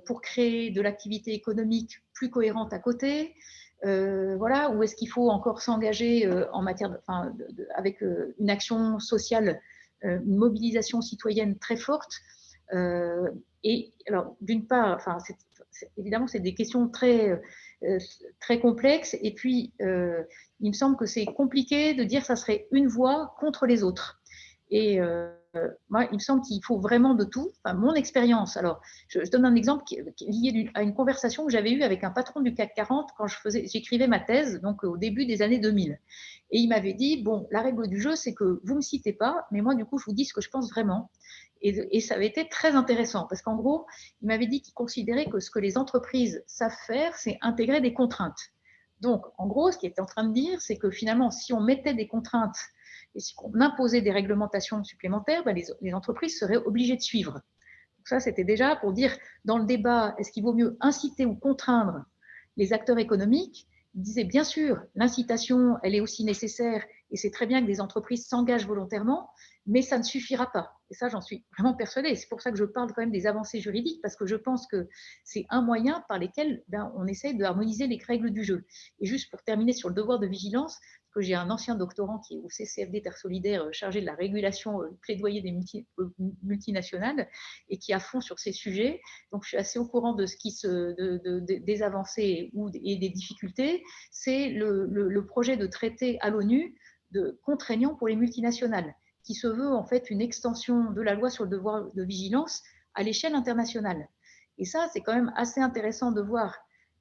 pour créer de l'activité économique plus cohérente à côté? Voilà, ou est-ce qu'il faut encore s'engager en matière avec une action sociale, une mobilisation citoyenne très forte? Et alors, d'une part, évidemment, c'est des questions très, très complexes. Et puis, il me semble que c'est compliqué de dire que ça serait une voie contre les autres. Et moi, il me semble qu'il faut vraiment de tout. Mon expérience, alors, je donne un exemple qui est lié à une conversation que j'avais eue avec un patron du CAC 40 quand j'écrivais ma thèse, donc au début des années 2000. Et il m'avait dit, bon, la règle du jeu, c'est que vous ne me citez pas, mais moi, du coup, je vous dis ce que je pense vraiment. Et ça avait été très intéressant parce qu'en gros, il m'avait dit qu'il considérait que ce que les entreprises savent faire, c'est intégrer des contraintes. Donc, en gros, ce qu'il était en train de dire, c'est que finalement, si on mettait des contraintes et si on imposait des réglementations supplémentaires, ben les entreprises seraient obligées de suivre. Donc ça, c'était déjà pour dire, dans le débat, est-ce qu'il vaut mieux inciter ou contraindre les acteurs économiques? Il disait, bien sûr, l'incitation, elle est aussi nécessaire et c'est très bien que des entreprises s'engagent volontairement, mais ça ne suffira pas. Et ça, j'en suis vraiment persuadée. C'est pour ça que je parle quand même des avancées juridiques, parce que je pense que c'est un moyen par lequel on essaye de harmoniser les règles du jeu. Et juste pour terminer sur le devoir de vigilance, que j'ai un ancien doctorant qui est au CCFD Terre Solidaire chargé de la régulation, plaidoyer des multinationales et qui est à fond sur ces sujets. Donc, je suis assez au courant de ce qui des avancées et des difficultés. C'est le projet de traité à l'ONU contraignant pour les multinationales, qui se veut en fait une extension de la loi sur le devoir de vigilance à l'échelle internationale. Et ça, c'est quand même assez intéressant de voir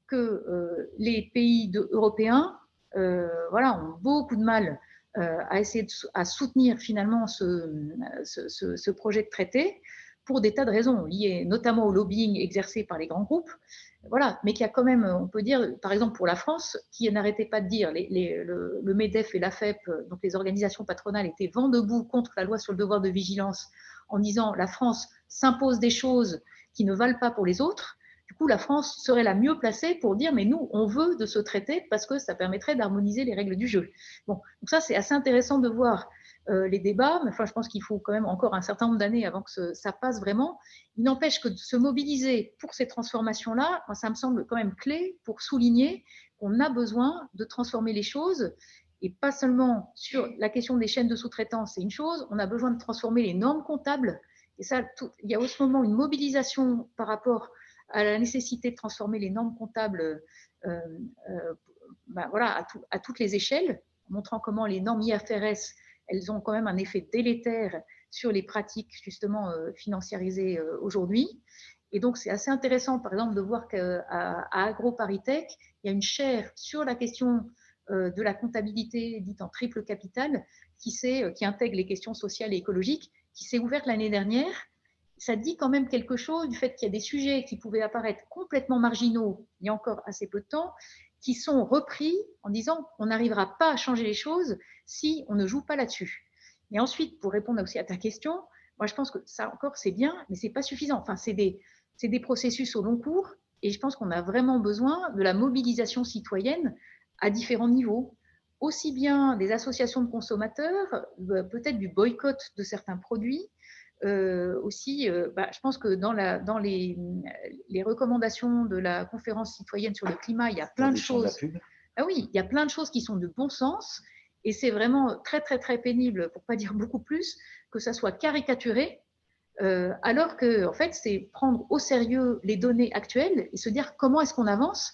que les pays européens ont beaucoup de mal à essayer à soutenir finalement ce projet de traité pour des tas de raisons liées notamment au lobbying exercé par les grands groupes, voilà, mais qui a quand même, on peut dire, par exemple pour la France, qui n'arrêtait pas de dire, le MEDEF et l'AFEP, donc les organisations patronales, étaient vent debout contre la loi sur le devoir de vigilance en disant la France s'impose des choses qui ne valent pas pour les autres. Du coup, la France serait la mieux placée pour dire mais nous, on veut de ce traité parce que ça permettrait d'harmoniser les règles du jeu. Bon, donc ça, c'est assez intéressant de voir les débats, mais enfin, je pense qu'il faut quand même encore un certain nombre d'années avant que ça passe vraiment. Il n'empêche que de se mobiliser pour ces transformations-là, ça me semble quand même clé pour souligner qu'on a besoin de transformer les choses, et pas seulement sur la question des chaînes de sous-traitance, c'est une chose, on a besoin de transformer les normes comptables, et ça, il y a en ce moment une mobilisation par rapport à la nécessité de transformer les normes comptables voilà, à toutes les échelles, montrant comment les normes IFRS, elles ont quand même un effet délétère sur les pratiques justement financiarisées aujourd'hui. Et donc, c'est assez intéressant, par exemple, de voir qu'à AgroParisTech, il y a une chaire sur la question de la comptabilité dite en triple capital qui intègre les questions sociales et écologiques, qui s'est ouverte l'année dernière. Ça dit quand même quelque chose du fait qu'il y a des sujets qui pouvaient apparaître complètement marginaux il y a encore assez peu de temps, qui sont repris en disant qu'on n'arrivera pas à changer les choses si on ne joue pas là-dessus. Et ensuite, pour répondre aussi à ta question, moi je pense que ça encore c'est bien, mais c'est pas suffisant. Enfin, c'est des processus au long cours, et je pense qu'on a vraiment besoin de la mobilisation citoyenne à différents niveaux, aussi bien des associations de consommateurs, peut-être du boycott de certains produits, aussi, je pense que dans les recommandations de la conférence citoyenne sur le climat, il y a plein de choses. Ah oui, il y a plein de choses qui sont de bon sens, et c'est vraiment très très très pénible, pour pas dire beaucoup plus, que ça soit caricaturé, alors que en fait c'est prendre au sérieux les données actuelles et se dire comment est-ce qu'on avance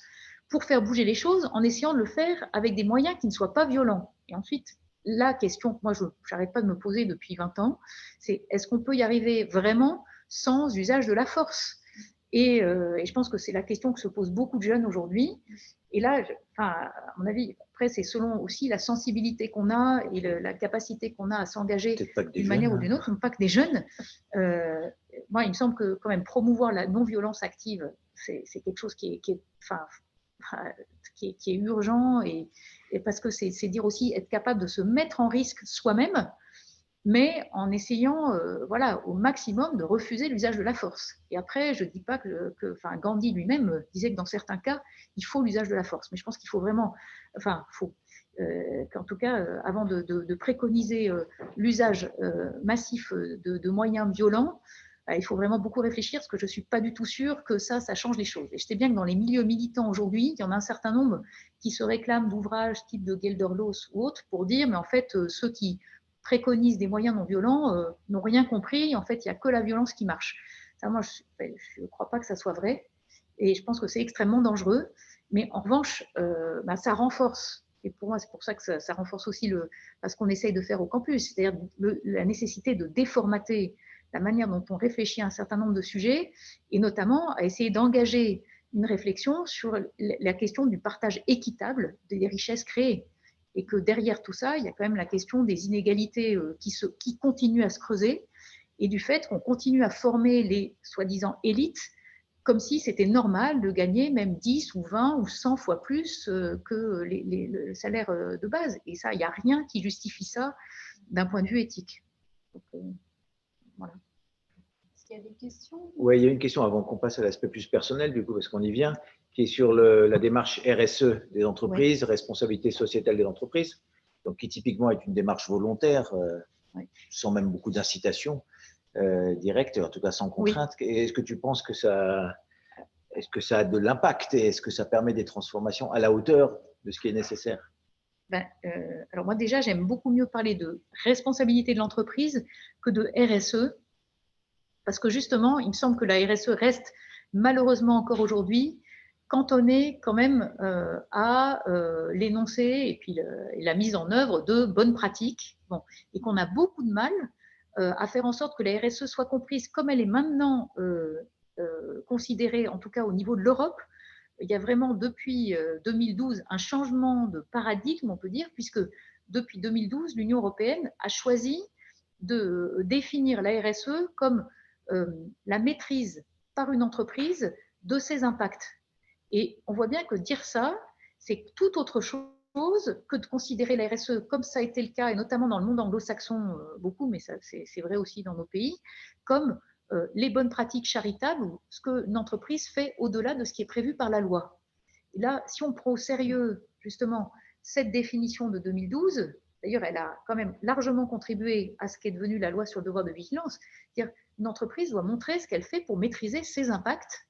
pour faire bouger les choses en essayant de le faire avec des moyens qui ne soient pas violents. Et ensuite, la question que moi, je n'arrête pas de me poser depuis 20 ans, c'est est-ce qu'on peut y arriver vraiment sans usage de la force ? Et je pense que c'est la question que se posent beaucoup de jeunes aujourd'hui. Et là, à mon avis, après, c'est selon aussi la sensibilité qu'on a et la capacité qu'on a à s'engager d'une manière ou d'une autre, pas que des jeunes. Moi, il me semble que quand même promouvoir la non-violence active, c'est quelque chose qui est urgent, et parce que c'est dire aussi être capable de se mettre en risque soi-même, mais en essayant au maximum de refuser l'usage de la force. Et après, je ne dis pas que Gandhi lui-même disait que dans certains cas, il faut l'usage de la force. Mais je pense qu'il faut vraiment, qu'en tout cas, avant de préconiser l'usage massif de moyens violents, il faut vraiment beaucoup réfléchir, parce que je ne suis pas du tout sûre que ça change les choses. Et je sais bien que dans les milieux militants aujourd'hui, il y en a un certain nombre qui se réclament d'ouvrages type de Gelderloos ou autres pour dire, mais en fait, ceux qui préconisent des moyens non violents n'ont rien compris. En fait, il n'y a que la violence qui marche. Ça, moi, je ne crois pas que ça soit vrai. Et je pense que c'est extrêmement dangereux. Mais en revanche, ça renforce. Et pour moi, c'est pour ça que ça renforce aussi ce qu'on essaye de faire au campus, c'est-à-dire la nécessité de déformater la manière dont on réfléchit à un certain nombre de sujets, et notamment à essayer d'engager une réflexion sur la question du partage équitable des richesses créées. Et que derrière tout ça, il y a quand même la question des inégalités qui continuent à se creuser, et du fait qu'on continue à former les soi-disant élites comme si c'était normal de gagner même 10 ou 20 ou 100 fois plus que le salaire de base. Et ça, il n'y a rien qui justifie ça d'un point de vue éthique. Donc, voilà. Est-ce qu'il y a des questions? Oui, il y a une question avant qu'on passe à l'aspect plus personnel, du coup, parce qu'on y vient, qui est sur la démarche RSE des entreprises, oui. Responsabilité sociétale des entreprises, donc qui typiquement est une démarche volontaire, oui. Sans même beaucoup d'incitation directe, en tout cas sans contrainte. Oui. Est-ce que tu penses que ça a de l'impact et est-ce que ça permet des transformations à la hauteur de ce qui est nécessaire? Alors moi déjà, j'aime beaucoup mieux parler de responsabilité de l'entreprise que de RSE, parce que justement, il me semble que la RSE reste malheureusement encore aujourd'hui cantonnée quand même à l'énoncé et puis la mise en œuvre de bonnes pratiques, bon, et qu'on a beaucoup de mal à faire en sorte que la RSE soit comprise comme elle est maintenant considérée, en tout cas au niveau de l'Europe. Il y a vraiment depuis 2012 un changement de paradigme, on peut dire, puisque depuis 2012, l'Union européenne a choisi de définir la RSE comme la maîtrise par une entreprise de ses impacts. Et on voit bien que dire ça, c'est tout autre chose que de considérer la RSE comme ça a été le cas, et notamment dans le monde anglo-saxon beaucoup, mais c'est vrai aussi dans nos pays, comme les bonnes pratiques charitables ou ce qu'une entreprise fait au-delà de ce qui est prévu par la loi. Et là, si on prend au sérieux justement cette définition de 2012, d'ailleurs, elle a quand même largement contribué à ce qu'est devenu la loi sur le devoir de vigilance, c'est-à-dire une entreprise doit montrer ce qu'elle fait pour maîtriser ses impacts.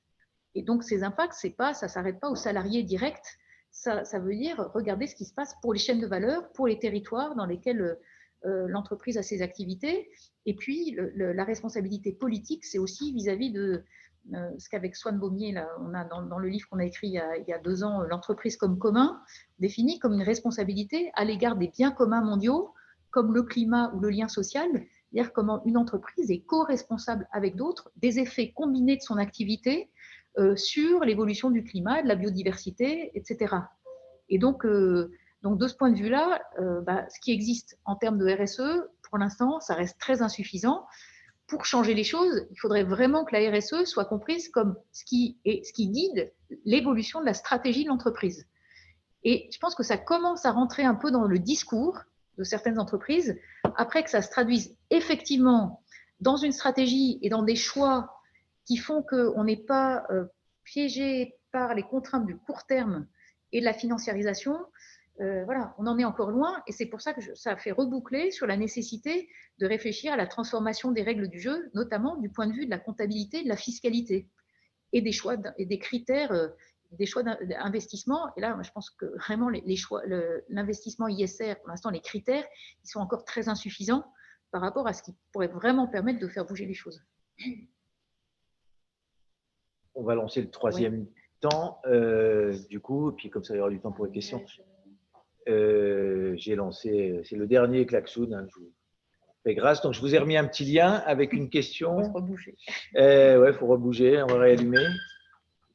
Et donc, ces impacts, ça ne s'arrête pas aux salariés directs, ça veut dire regarder ce qui se passe pour les chaînes de valeur, pour les territoires dans lesquels l'entreprise a ses activités. Et puis, la responsabilité politique, c'est aussi vis-à-vis de ce qu'avec Swan Baumier, là, on a dans le livre qu'on a écrit il y a 2 ans, l'entreprise comme commun, définie comme une responsabilité à l'égard des biens communs mondiaux, comme le climat ou le lien social, c'est-à-dire comment une entreprise est co-responsable avec d'autres des effets combinés de son activité sur l'évolution du climat, de la biodiversité, etc. Et donc de ce point de vue-là, ce qui existe en termes de RSE, pour l'instant, ça reste très insuffisant. Pour changer les choses, il faudrait vraiment que la RSE soit comprise comme ce qui guide l'évolution de la stratégie de l'entreprise. Et je pense que ça commence à rentrer un peu dans le discours de certaines entreprises, après que ça se traduise effectivement dans une stratégie et dans des choix qui font qu'on n'est pas piégé par les contraintes du court terme et de la financiarisation. Voilà, on en est encore loin et c'est pour ça que ça fait reboucler sur la nécessité de réfléchir à la transformation des règles du jeu, notamment du point de vue de la comptabilité, de la fiscalité et des choix et des critères, des choix d'investissement. Et là, je pense que vraiment les choix, l'investissement ISR, pour l'instant, les critères, ils sont encore très insuffisants par rapport à ce qui pourrait vraiment permettre de faire bouger les choses. On va lancer le troisième temps, du coup, et puis comme ça, il y aura du temps pour les questions. J'ai lancé, c'est le dernier klaxoon, hein, je vous fais grâce. Donc, je vous ai remis un petit lien avec une question. Il faut rebouger. Ouais, il faut rebouger, on va réallumer.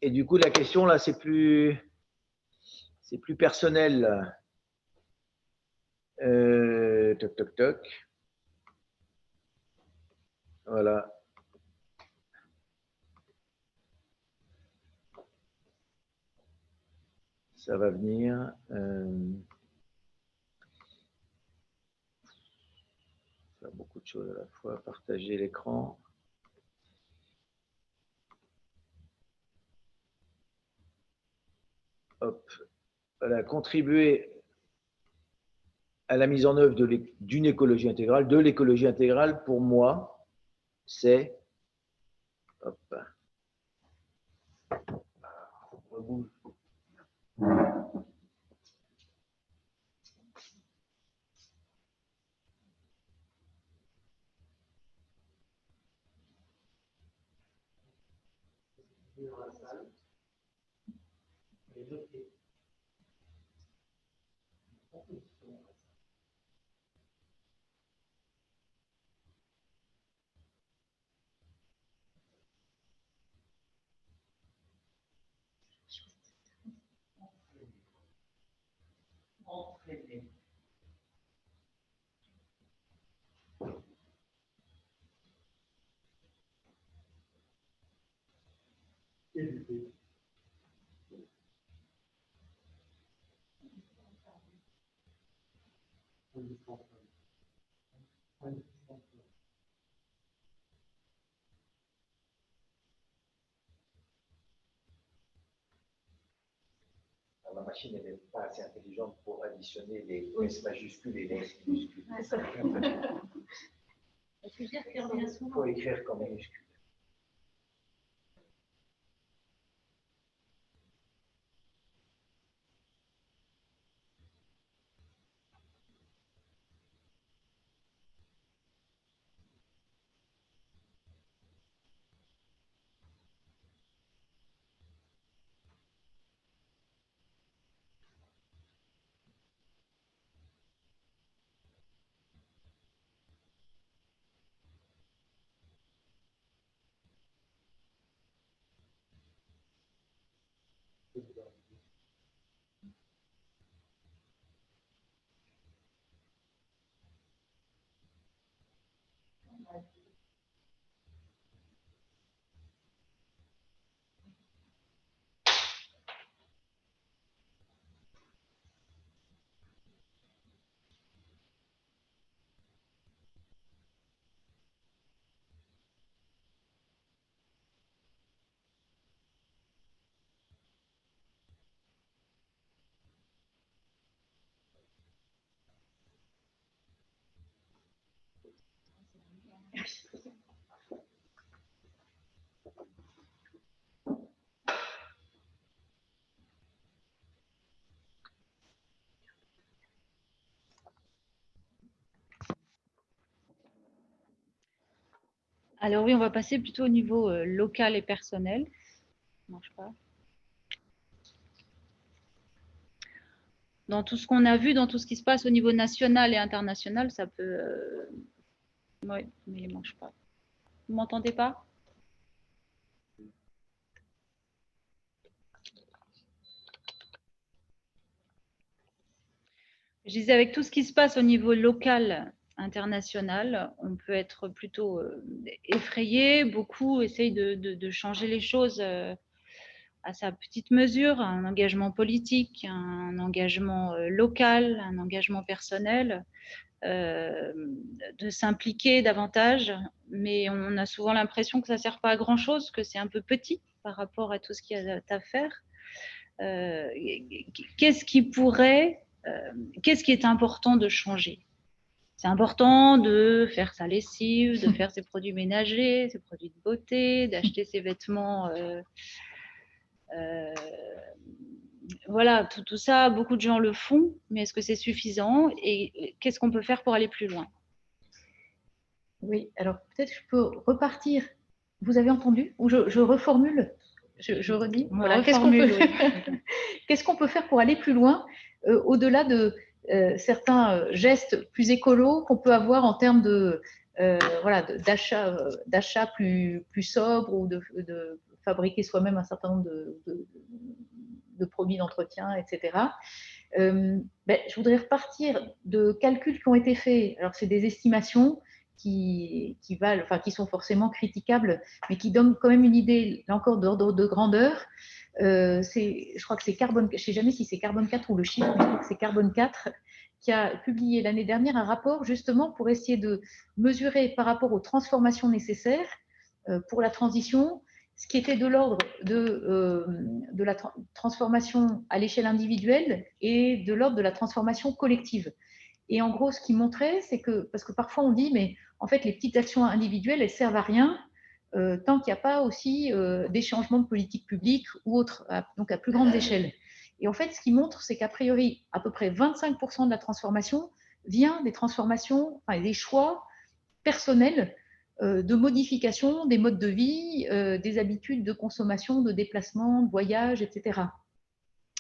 Et du coup, la question, là, c'est plus personnel. Toc, toc, toc. Voilà. Ça va venir. Faire beaucoup de choses à la fois. Partager l'écran. Hop. Voilà, contribuer à la mise en œuvre d'une écologie intégrale. De l'écologie intégrale, pour moi, c'est... Hop. Rebouge. Ma machine n'est pas assez intelligente pour additionner les S majuscules et les S minuscules. Il faut écrire comme minuscule. Alors oui, on va passer plutôt au niveau local et personnel. Ça marche pas. Dans tout ce qu'on a vu, dans tout ce qui se passe au niveau national et international, ça peut... Oui, mais il ne marche pas. Vous ne m'entendez pas? Je disais, avec tout ce qui se passe au niveau local, international, on peut être plutôt effrayé. Beaucoup essayent de changer les choses à sa petite mesure, un engagement politique, un engagement local, un engagement personnel, de s'impliquer davantage. Mais on a souvent l'impression que ça ne sert pas à grand-chose, que c'est un peu petit par rapport à tout ce qu'il y a à faire. Qu'est-ce qui est important de changer? C'est important de faire sa lessive, de faire ses produits ménagers, ses produits de beauté, d'acheter ses vêtements. Voilà, tout ça, beaucoup de gens le font, mais est-ce que c'est suffisant? Et qu'est-ce qu'on peut faire pour aller plus loin? Oui, alors peut-être je peux repartir. Vous avez entendu? Ou je reformule? Je redis. Voilà. Qu'est-ce qu'on peut faire pour aller plus loin, au-delà de certains gestes plus écolos qu'on peut avoir en termes de voilà, d'achat plus sobre ou de fabriquer soi-même un certain nombre de produits d'entretien, etc. Je voudrais repartir de calculs qui ont été faits. Alors, c'est des estimations qui sont forcément critiquables, mais qui donnent quand même une idée, là encore, d'ordre de grandeur. Je crois que c'est Carbone, je ne sais jamais si c'est Carbone 4 ou le chiffre, mais je crois que c'est Carbone 4 qui a publié l'année dernière un rapport justement pour essayer de mesurer par rapport aux transformations nécessaires pour la transition, ce qui était de l'ordre de la transformation à l'échelle individuelle et de l'ordre de la transformation collective. Et en gros, ce qu'il montrait, c'est que, parce que parfois on dit, mais en fait, les petites actions individuelles, elles servent à rien tant qu'il n'y a pas aussi des changements de politique publique ou autres, donc à plus grande échelle. Et en fait, ce qu'il montre, c'est qu'a priori, à peu près 25% de la transformation vient des transformations, enfin, des choix personnels de modification des modes de vie, des habitudes de consommation, de déplacement, de voyage, etc.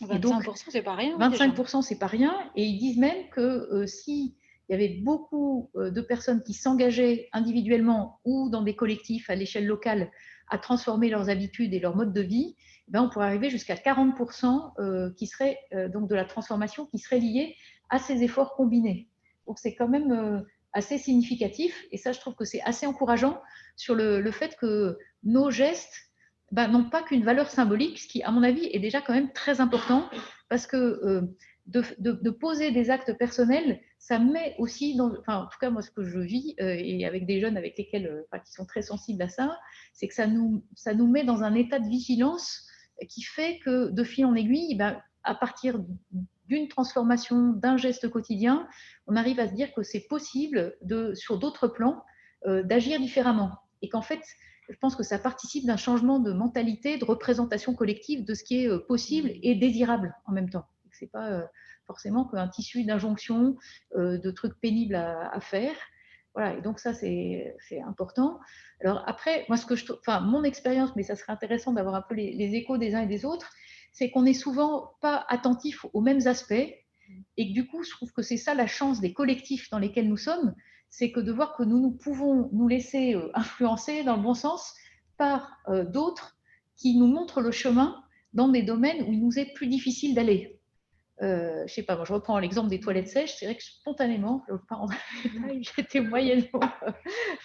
25%, c'est pas rien. 25%, c'est pas rien. Et ils disent même que s'il y avait beaucoup de personnes qui s'engageaient individuellement ou dans des collectifs à l'échelle locale à transformer leurs habitudes et leur mode de vie, on pourrait arriver jusqu'à 40% qui serait donc de la transformation qui serait liée à ces efforts combinés. Donc c'est quand même assez significatif, et ça je trouve que c'est assez encourageant sur le fait que nos gestes n'ont pas qu'une valeur symbolique, ce qui, à mon avis, est déjà quand même très important, parce que de poser des actes personnels, ça met aussi, en tout cas moi ce que je vis, et avec des jeunes avec lesquels, qui sont très sensibles à ça, c'est que ça nous met dans un état de vigilance qui fait que de fil en aiguille, à partir d'une transformation, d'un geste quotidien, on arrive à se dire que c'est possible, sur d'autres plans, d'agir différemment. Et qu'en fait, je pense que ça participe d'un changement de mentalité, de représentation collective de ce qui est possible et désirable en même temps. Ce n'est pas forcément qu'un tissu d'injonctions, de trucs pénibles à faire. Voilà, et donc ça, c'est important. Alors après, moi, mon expérience, mais ça serait intéressant d'avoir un peu les échos des uns et des autres, c'est qu'on n'est souvent pas attentif aux mêmes aspects, et que du coup, je trouve que c'est ça la chance des collectifs dans lesquels nous sommes, c'est que de voir que nous pouvons nous laisser influencer dans le bon sens par d'autres qui nous montrent le chemin dans des domaines où il nous est plus difficile d'aller. Je sais pas, moi je reprends l'exemple des toilettes sèches, c'est vrai que spontanément, je ne veux pas rentrer dans les détails, j'étais moyennement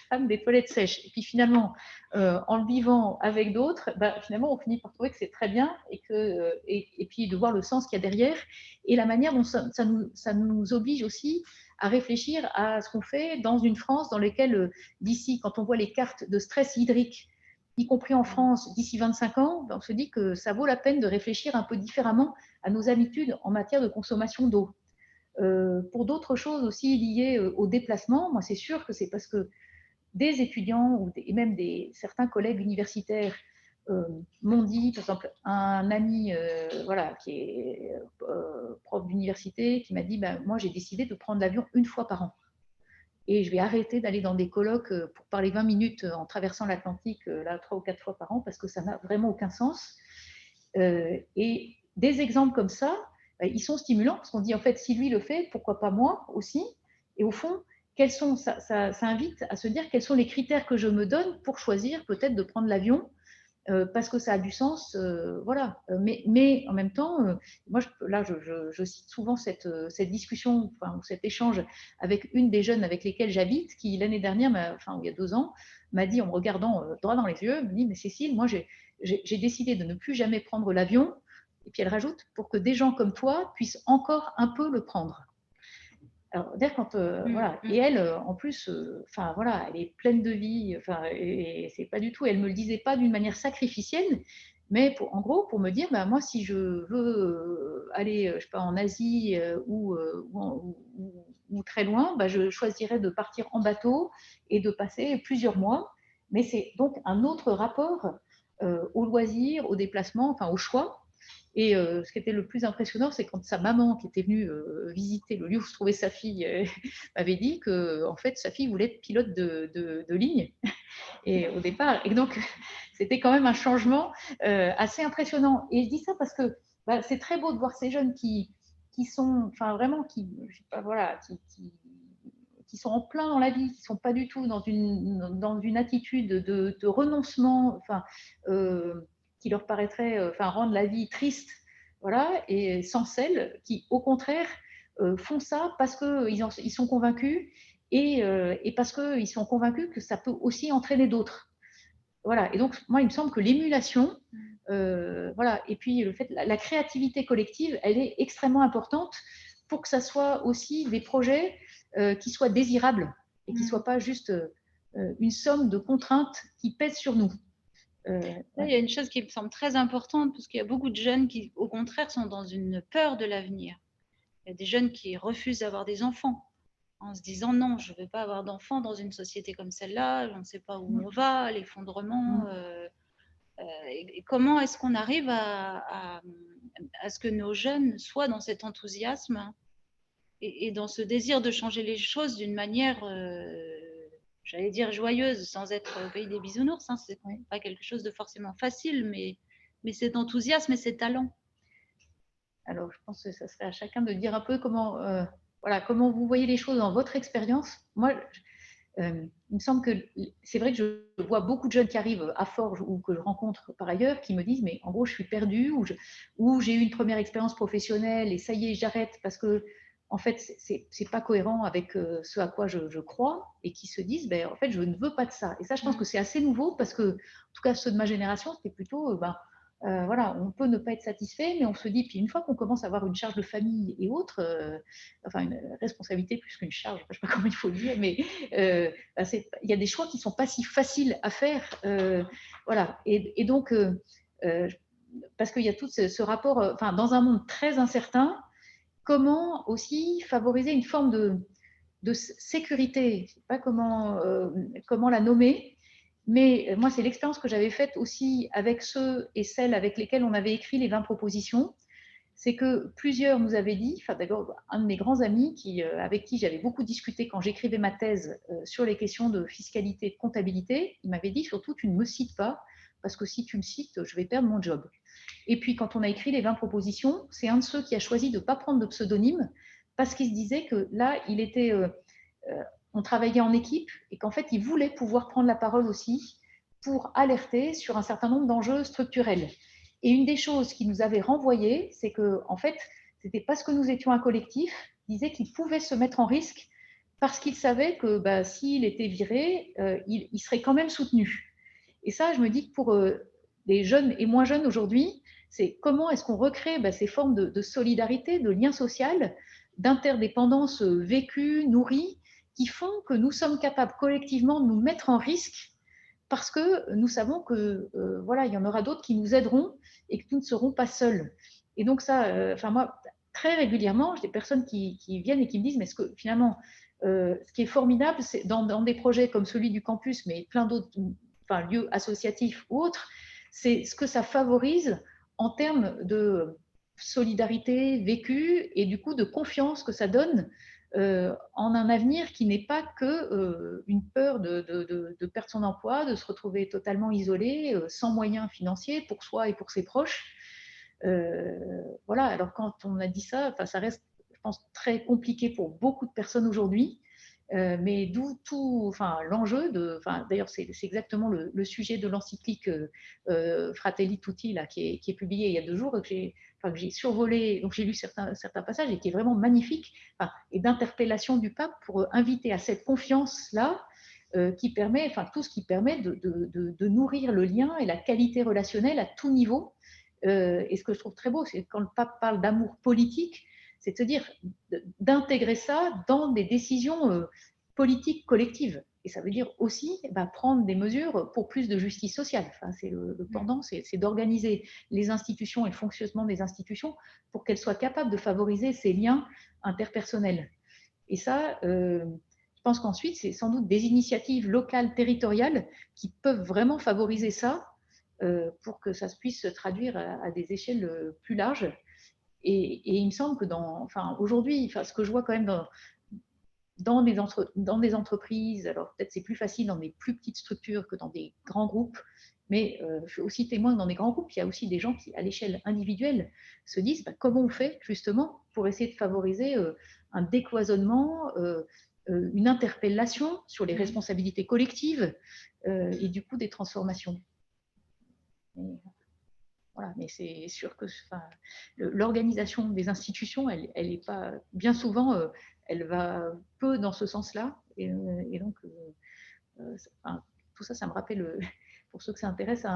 fan des toilettes sèches. Et puis finalement, en le vivant avec d'autres, finalement on finit par trouver que c'est très bien et puis de voir le sens qu'il y a derrière et la manière dont ça nous oblige aussi à réfléchir à ce qu'on fait dans une France dans laquelle, d'ici, quand on voit les cartes de stress hydrique, y compris en France, d'ici 25 ans, on se dit que ça vaut la peine de réfléchir un peu différemment à nos habitudes en matière de consommation d'eau. Pour d'autres choses aussi liées au déplacement, moi c'est sûr que c'est parce que des étudiants et même certains collègues universitaires m'ont dit, par exemple, un ami qui est prof d'université qui m'a dit moi j'ai décidé de prendre l'avion une fois par an. Et je vais arrêter d'aller dans des colloques pour parler 20 minutes en traversant l'Atlantique, 3 ou 4 fois par an, parce que ça n'a vraiment aucun sens. Et des exemples comme ça, ils sont stimulants, parce qu'on dit, en fait, si lui le fait, pourquoi pas moi aussi? Et au fond, ça invite à se dire quels sont les critères que je me donne pour choisir peut-être de prendre l'avion, parce que ça a du sens, voilà. Mais en même temps, moi, je cite souvent cette discussion, ou cet échange avec une des jeunes avec lesquelles j'habite, qui l'année dernière, il y a 2 ans, m'a dit en me regardant droit dans les yeux, me dit, mais Cécile, moi, j'ai décidé de ne plus jamais prendre l'avion. Et puis elle rajoute, pour que des gens comme toi puissent encore un peu le prendre. Alors, voilà. Et elle, en plus, elle est pleine de vie. Et c'est pas du tout. Elle me le disait pas d'une manière sacrificielle, mais en gros, pour me dire, moi, si je veux aller, je sais pas, en Asie ou très loin, je choisirais de partir en bateau et de passer plusieurs mois. Mais c'est donc un autre rapport au loisir, au déplacement, au choix. Et ce qui était le plus impressionnant, c'est quand sa maman, qui était venue visiter le lieu où se trouvait sa fille, m'avait dit que en fait, sa fille voulait être pilote de ligne. Et au départ, et donc, c'était quand même un changement assez impressionnant. Et je dis ça parce que c'est très beau de voir ces jeunes qui sont, vraiment, qui sont en plein dans la vie, qui ne sont pas du tout dans une attitude de renoncement, qui leur paraîtrait rendre la vie triste, voilà, et sans celles qui, au contraire, font ça parce qu'ils sont convaincus et parce qu'ils sont convaincus que ça peut aussi entraîner d'autres. Voilà, et donc, moi, il me semble que l'émulation, voilà, et puis le fait, la créativité collective, elle est extrêmement importante pour que ça soit aussi des projets qui soient désirables et qui ne soient pas juste une somme de contraintes qui pèsent sur nous. Là, il y a une chose qui me semble très importante, parce qu'il y a beaucoup de jeunes qui, au contraire, sont dans une peur de l'avenir. Il y a des jeunes qui refusent d'avoir des enfants en se disant non, je ne veux pas avoir d'enfants dans une société comme celle-là, on ne sait pas où on va, l'effondrement. Et comment est-ce qu'on arrive à ce que nos jeunes soient dans cet enthousiasme et dans ce désir de changer les choses d'une manière... j'allais dire joyeuse, sans être au pays des bisounours, c'est pas quelque chose de forcément facile, mais cet enthousiasme et ces talents. Alors, je pense que ça serait à chacun de dire un peu comment vous voyez les choses dans votre expérience. Moi, il me semble que c'est vrai que je vois beaucoup de jeunes qui arrivent à Forges ou que je rencontre par ailleurs qui me disent, mais en gros, je suis perdue ou j'ai eu une première expérience professionnelle et ça y est, j'arrête parce que en fait, c'est pas cohérent avec ce à quoi je crois, et qui se disent, en fait, je ne veux pas de ça. Et ça, je pense que c'est assez nouveau, parce que, en tout cas, ceux de ma génération, c'était plutôt, voilà, on peut ne pas être satisfait, mais on se dit, puis une fois qu'on commence à avoir une charge de famille et autres, enfin une responsabilité plus qu'une charge, je ne sais pas comment il faut le dire, mais il y a des choix qui ne sont pas si faciles à faire. Voilà. Et donc, parce qu'il y a tout ce rapport, enfin, dans un monde très incertain, comment aussi favoriser une forme de sécurité, je ne sais pas comment la nommer, mais moi, c'est l'expérience que j'avais faite aussi avec ceux et celles avec lesquels on avait écrit les 20 propositions. C'est que plusieurs nous avaient dit, enfin d'abord un de mes grands amis avec qui j'avais beaucoup discuté quand j'écrivais ma thèse sur les questions de fiscalité et de comptabilité, il m'avait dit surtout tu ne me cites pas, parce que si tu me cites, je vais perdre mon job. Et puis quand on a écrit les 20 propositions, c'est un de ceux qui a choisi de ne pas prendre de pseudonyme, parce qu'il se disait que là, on travaillait en équipe, et qu'en fait, il voulait pouvoir prendre la parole aussi pour alerter sur un certain nombre d'enjeux structurels. Et une des choses qui nous avait renvoyé, c'est que, en fait, c'était parce que nous étions un collectif, il disait qu'il pouvait se mettre en risque parce qu'il savait que s'il était viré, il serait quand même soutenu. Et ça, je me dis que pour les jeunes et moins jeunes aujourd'hui, c'est comment est-ce qu'on recrée ces formes de solidarité, de lien social, d'interdépendance vécue, nourrie, qui font que nous sommes capables collectivement de nous mettre en risque, parce que nous savons que voilà, il y en aura d'autres qui nous aideront et que nous ne serons pas seuls. Et donc ça, moi, très régulièrement, j'ai des personnes qui viennent et qui me disent, mais est-ce que finalement, ce qui est formidable, c'est dans des projets comme celui du campus, mais plein d'autres lieux associatifs ou autres, c'est ce que ça favorise en termes de solidarité vécue et du coup de confiance que ça donne en un avenir qui n'est pas que une peur de perdre son emploi, de se retrouver totalement isolé, sans moyens financiers pour soi et pour ses proches. Voilà, alors quand on a dit ça, ça reste, je pense, très compliqué pour beaucoup de personnes aujourd'hui. Mais d'où tout, l'enjeu d'ailleurs c'est exactement le sujet de l'encyclique Fratelli Tutti là, qui est publié il y a 2 jours, que j'ai survolé, donc j'ai lu certains passages et qui est vraiment magnifique, et d'interpellation du pape pour inviter à cette confiance là qui permet, tout ce qui permet de nourrir le lien et la qualité relationnelle à tout niveau. Et ce que je trouve très beau, c'est quand le pape parle d'amour politique, c'est de se dire d'intégrer ça dans des décisions politiques collectives. Et ça veut dire aussi prendre des mesures pour plus de justice sociale. C'est le pendant, c'est d'organiser les institutions et le fonctionnement des institutions pour qu'elles soient capables de favoriser ces liens interpersonnels. Et ça, je pense qu'ensuite, c'est sans doute des initiatives locales, territoriales qui peuvent vraiment favoriser ça pour que ça puisse se traduire à des échelles plus larges. Et il me semble que aujourd'hui, ce que je vois quand même dans des entreprises, alors peut-être c'est plus facile dans des plus petites structures que dans des grands groupes, mais je suis aussi témoin que dans des grands groupes, il y a aussi des gens qui, à l'échelle individuelle, se disent comment on fait justement pour essayer de favoriser un décloisonnement, une interpellation sur les responsabilités collectives et du coup des transformations. Voilà, mais c'est sûr que l'organisation des institutions, elle est pas, bien souvent, elle va peu dans ce sens-là. Et donc, tout ça, ça me rappelle, pour ceux que ça intéresse,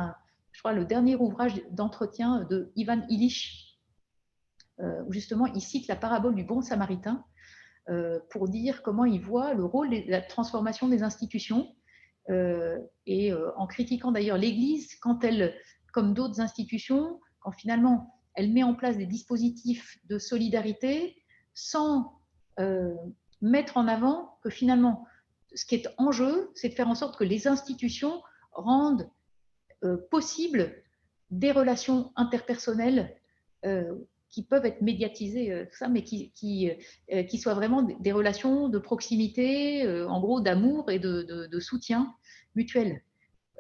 je crois, le dernier ouvrage d'entretien de Ivan Illich, où justement, il cite la parabole du bon samaritain pour dire comment il voit le rôle de la transformation des institutions et en critiquant d'ailleurs l'Église quand elle, comme d'autres institutions, quand finalement elle met en place des dispositifs de solidarité sans mettre en avant que finalement ce qui est en jeu, c'est de faire en sorte que les institutions rendent possible des relations interpersonnelles qui peuvent être médiatisées, tout ça, mais qui soient vraiment des relations de proximité, en gros d'amour et de soutien mutuel.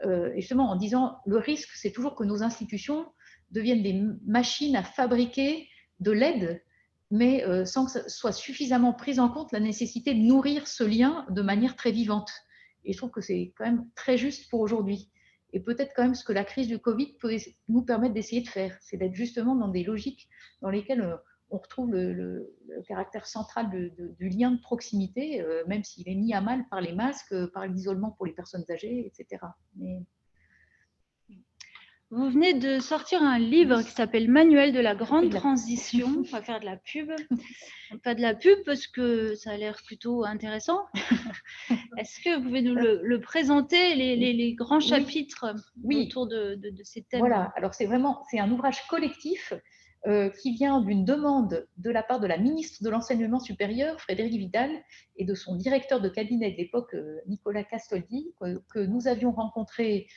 Et justement, en disant, le risque, c'est toujours que nos institutions deviennent des machines à fabriquer de l'aide, mais sans que ça soit suffisamment prise en compte la nécessité de nourrir ce lien de manière très vivante. Et je trouve que c'est quand même très juste pour aujourd'hui. Et peut-être quand même ce que la crise du Covid peut nous permettre d'essayer de faire, c'est d'être justement dans des logiques dans lesquelles on retrouve le caractère central du lien de proximité, même s'il est mis à mal par les masques, par l'isolement pour les personnes âgées, etc. Mais... Vous venez de sortir un livre qui s'appelle Manuel de la grande transition. On va faire de la pub. Pas de la pub parce que ça a l'air plutôt intéressant. Est-ce que vous pouvez nous le présenter, les grands chapitres autour de ces thèmes? Voilà, alors c'est un ouvrage collectif qui vient d'une demande de la part de la ministre de l'Enseignement supérieur, Frédérique Vidal, et de son directeur de cabinet de l'époque, Nicolas Castoldi, que nous avions rencontré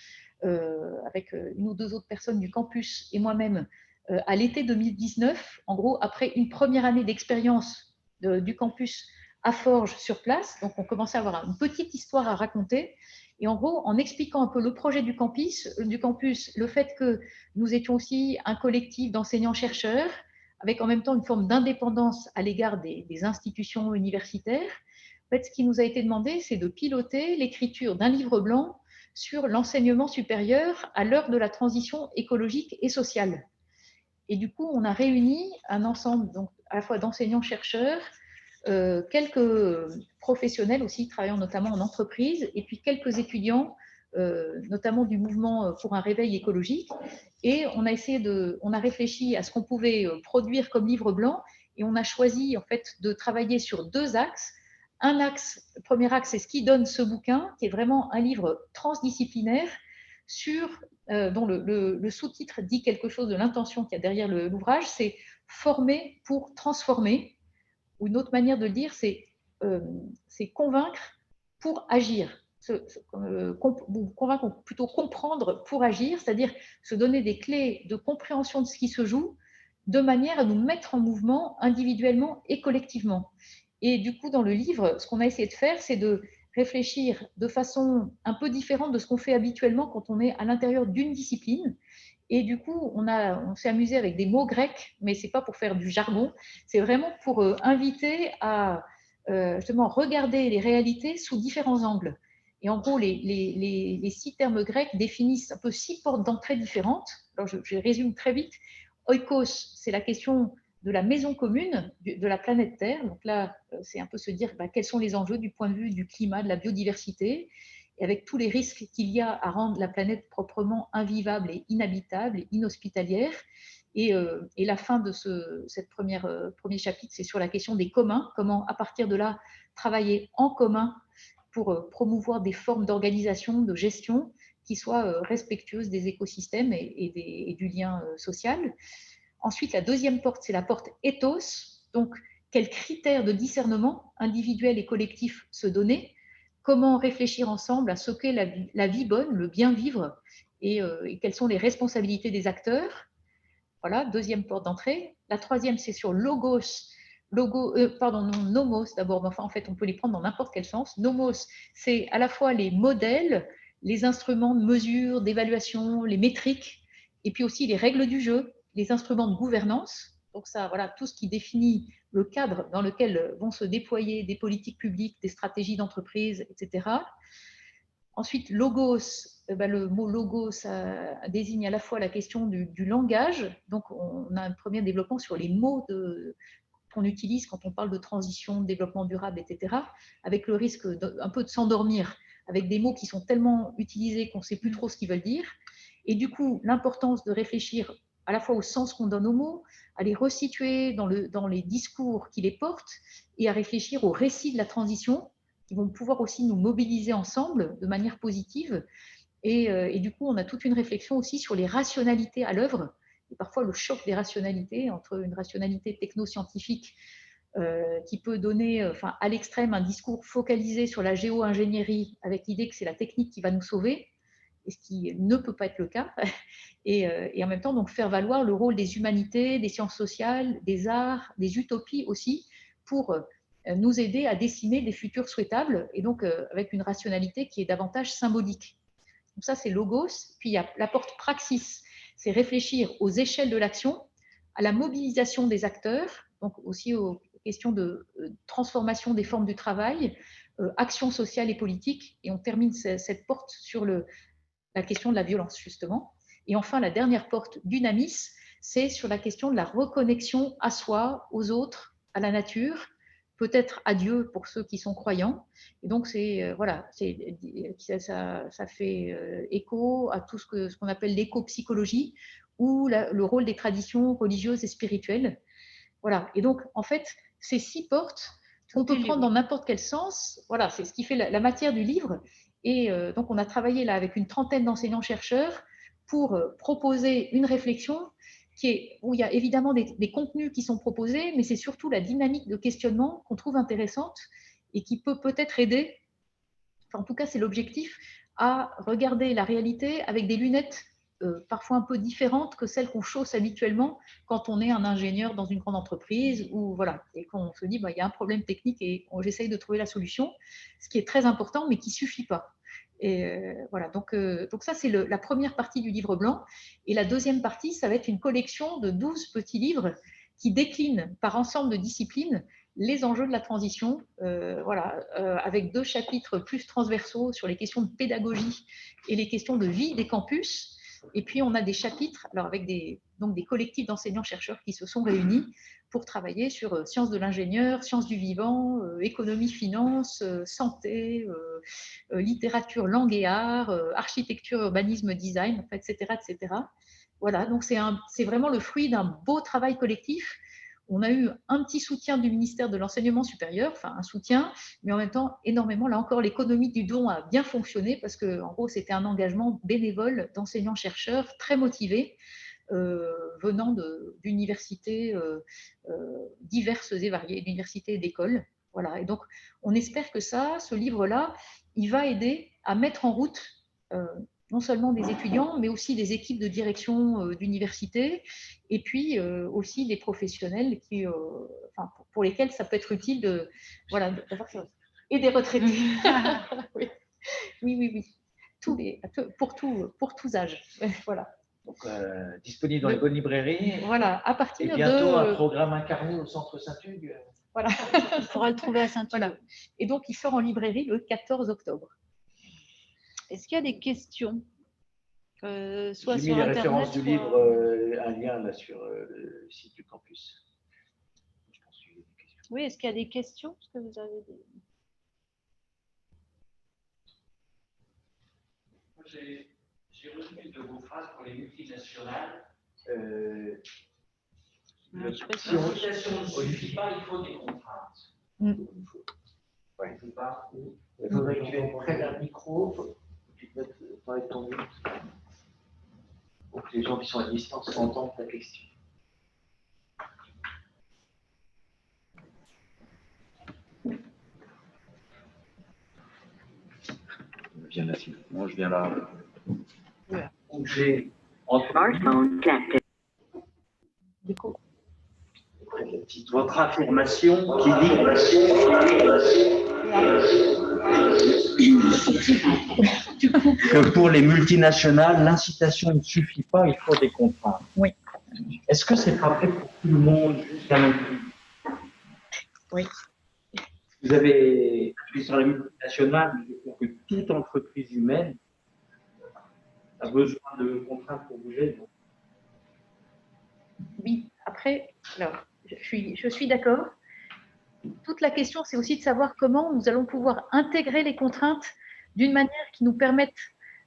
avec une ou deux autres personnes du campus et moi-même à l'été 2019, en gros après une première année d'expérience du campus à Forges sur place. Donc on commençait à avoir une petite histoire à raconter, et en gros en expliquant un peu le projet du campus, le fait que nous étions aussi un collectif d'enseignants-chercheurs avec en même temps une forme d'indépendance à l'égard des institutions universitaires. En fait, ce qui nous a été demandé, c'est de piloter l'écriture d'un livre blanc sur l'enseignement supérieur à l'heure de la transition écologique et sociale. Et du coup, on a réuni un ensemble donc, à la fois d'enseignants-chercheurs, quelques professionnels aussi travaillant notamment en entreprise, et puis quelques étudiants, notamment du mouvement pour un réveil écologique. Et on a réfléchi à ce qu'on pouvait produire comme livre blanc, et on a choisi en fait de travailler sur deux axes. Un axe, le premier axe, c'est ce qui donne ce bouquin, qui est vraiment un livre transdisciplinaire dont le sous-titre dit quelque chose de l'intention qu'il y a derrière l'ouvrage, c'est « Former pour transformer », ou une autre manière de le dire, c'est convaincre pour agir, convaincre ou plutôt comprendre pour agir, c'est-à-dire se donner des clés de compréhension de ce qui se joue, de manière à nous mettre en mouvement individuellement et collectivement. Et du coup, dans le livre, ce qu'on a essayé de faire, c'est de réfléchir de façon un peu différente de ce qu'on fait habituellement quand on est à l'intérieur d'une discipline. Et du coup, on s'est amusé avec des mots grecs, mais ce n'est pas pour faire du jargon, c'est vraiment pour inviter à justement regarder les réalités sous différents angles. Et en gros, les 6 termes grecs définissent un peu 6 portes d'entrée différentes. Alors, je résume très vite. Oikos, c'est la question de la maison commune de la planète Terre. Donc là, c'est un peu se dire quels sont les enjeux du point de vue du climat, de la biodiversité, et avec tous les risques qu'il y a à rendre la planète proprement invivable et inhabitable et inhospitalière. Et la fin de cette premier chapitre, c'est sur la question des communs, comment à partir de là travailler en commun pour promouvoir des formes d'organisation, de gestion qui soient respectueuses des écosystèmes et du lien social. Ensuite, la deuxième porte, c'est la porte ethos. Donc, quels critères de discernement individuel et collectif se donner? Comment réfléchir ensemble à ce qu'est la vie bonne, le bien vivre, et quelles sont les responsabilités des acteurs? Voilà, deuxième porte d'entrée. La troisième, c'est sur logos. Nomos d'abord, mais enfin, en fait, on peut les prendre dans n'importe quel sens. Nomos, c'est à la fois les modèles, les instruments de mesure, d'évaluation, les métriques, et puis aussi les règles du jeu, les instruments de gouvernance. Donc ça, voilà, tout ce qui définit le cadre dans lequel vont se déployer des politiques publiques, des stratégies d'entreprise, etc. Ensuite, logos, le mot logos, ça désigne à la fois la question du langage. Donc, on a un premier développement sur les mots qu'on utilise quand on parle de transition, de développement durable, etc., avec le risque un peu de s'endormir avec des mots qui sont tellement utilisés qu'on ne sait plus trop ce qu'ils veulent dire. Et du coup, l'importance de réfléchir à la fois au sens qu'on donne aux mots, à les resituer dans les discours qui les portent, et à réfléchir au récit de la transition, qui vont pouvoir aussi nous mobiliser ensemble de manière positive. Et du coup, on a toute une réflexion aussi sur les rationalités à l'œuvre, et parfois le choc des rationalités, entre une rationalité technoscientifique qui peut donner à l'extrême un discours focalisé sur la géo-ingénierie avec l'idée que c'est la technique qui va nous sauver, et ce qui ne peut pas être le cas, et en même temps donc faire valoir le rôle des humanités, des sciences sociales, des arts, des utopies aussi, pour nous aider à dessiner des futurs souhaitables, et donc avec une rationalité qui est davantage symbolique. Donc ça, c'est logos. Puis il y a la porte praxis, c'est réfléchir aux échelles de l'action, à la mobilisation des acteurs, donc aussi aux questions de transformation des formes du travail, action sociale et politique, et on termine cette porte sur la question de la violence, justement. Et enfin, la dernière porte, dynamis, c'est sur la question de la reconnexion à soi, aux autres, à la nature, peut-être à Dieu pour ceux qui sont croyants. Et donc, voilà, ça fait écho à tout ce qu'on appelle l'éco-psychologie ou le rôle des traditions religieuses et spirituelles. Voilà. Et donc, en fait, ces 6 portes, on peut prendre dans n'importe quel sens. Voilà, c'est ce qui fait la matière du livre. Et donc, on a travaillé là avec une trentaine d'enseignants-chercheurs pour proposer une réflexion où il y a évidemment des contenus qui sont proposés, mais c'est surtout la dynamique de questionnement qu'on trouve intéressante et qui peut peut-être aider, enfin, en tout cas c'est l'objectif, à regarder la réalité avec des lunettes parfois un peu différentes que celles qu'on chausse habituellement quand on est un ingénieur dans une grande entreprise ou voilà, et qu'on se dit il y a un problème technique et j'essaye de trouver la solution, ce qui est très important mais qui ne suffit pas. Et voilà, donc ça c'est la première partie du livre blanc. Et la deuxième partie, ça va être une collection de 12 petits livres qui déclinent par ensemble de disciplines les enjeux de la transition, avec 2 chapitres plus transversaux sur les questions de pédagogie et les questions de vie des campus. Et puis on a des chapitres avec des collectifs d'enseignants-chercheurs qui se sont réunis pour travailler sur sciences de l'ingénieur, sciences du vivant, économie, finance, santé, littérature, langue et art, architecture, urbanisme, design, etc., etc. Voilà, donc c'est vraiment le fruit d'un beau travail collectif. On a eu un petit soutien du ministère de l'Enseignement supérieur, enfin un soutien, mais en même temps, énormément, là encore, l'économie du don a bien fonctionné parce qu'en gros, c'était un engagement bénévole d'enseignants-chercheurs très motivés, venant d'universités diverses et variées, d'universités et d'écoles. Voilà. Et donc, on espère que ce livre-là, il va aider à mettre en route non seulement des étudiants, mais aussi des équipes de direction d'université, et puis aussi des professionnels pour lesquels ça peut être utile d'avoir ça. Et des retraités. oui. Pour tous âges. Voilà. Donc, disponible dans les bonnes librairies. Voilà, à partir et bientôt un programme incarné au centre Saint-Hugues. Voilà. On pourra le trouver à Saint-Hugues. Voilà. Et donc, il sort en librairie le 14 octobre. Est-ce qu'il y a des questions J'ai mis les références du livre, un lien là sur le site du campus. Je pense qu'il y a des questions. Oui, est-ce qu'il y a des questions? Est-ce que vous avez des... J'ai retenu de vos phrases pour les multinationales. Si l'organisation ne suffit pas, il faut des contraintes. Il faudrait que tu aies près d'un micro, tu te mettes avec ton micro, pour que les gens qui sont à distance entendent ta question. Viens là, moi je viens là. Voilà. Donc j'ai votre affirmation qui dit que pour les multinationales, l'incitation ne suffit pas, il faut des contraintes. Oui. Est-ce que c'est pas vrai pour tout le monde jusqu'à maintenant? Oui. Vous avez appuyé sur les multinationales, mais je crois que toute entreprise humaine a besoin de contraintes pour bouger. Donc. Oui, après, alors, je suis d'accord. Toute la question, c'est aussi de savoir comment nous allons pouvoir intégrer les contraintes d'une manière qui nous permette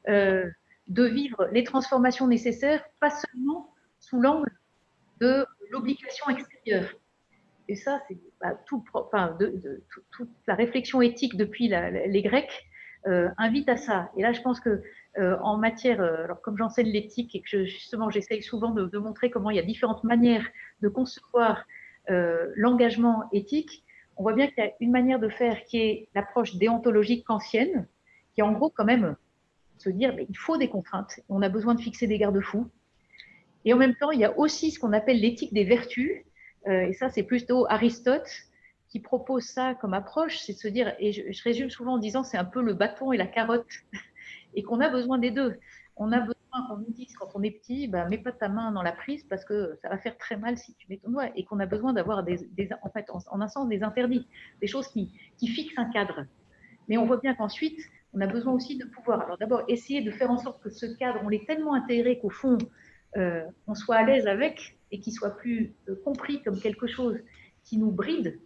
de vivre les transformations nécessaires, pas seulement sous l'angle de l'obligation extérieure. Et ça, c'est toute la réflexion éthique depuis les Grecs invite à ça. Et là, je pense que en matière, alors comme j'enseigne l'éthique et que justement j'essaye souvent de montrer comment il y a différentes manières de concevoir l'engagement éthique, on voit bien qu'il y a une manière de faire qui est l'approche déontologique kantienne, qui est en gros quand même se dire mais il faut des contraintes, on a besoin de fixer des garde-fous. Et en même temps, il y a aussi ce qu'on appelle l'éthique des vertus, et ça c'est plutôt Aristote qui propose ça comme approche, c'est de se dire, et je résume souvent en disant c'est un peu le bâton et la carotte, et qu'on a besoin des deux. On a besoin, on nous dit quand on est petit, mets pas ta main dans la prise parce que ça va faire très mal si tu mets ton doigt, et qu'on a besoin d'avoir en fait, en un sens des interdits, des choses qui fixent un cadre. Mais on voit bien qu'ensuite, on a besoin aussi de pouvoir, alors d'abord essayer de faire en sorte que ce cadre, on l'ait tellement intégré qu'au fond, on soit à l'aise avec et qu'il soit plus compris comme quelque chose qui nous bride,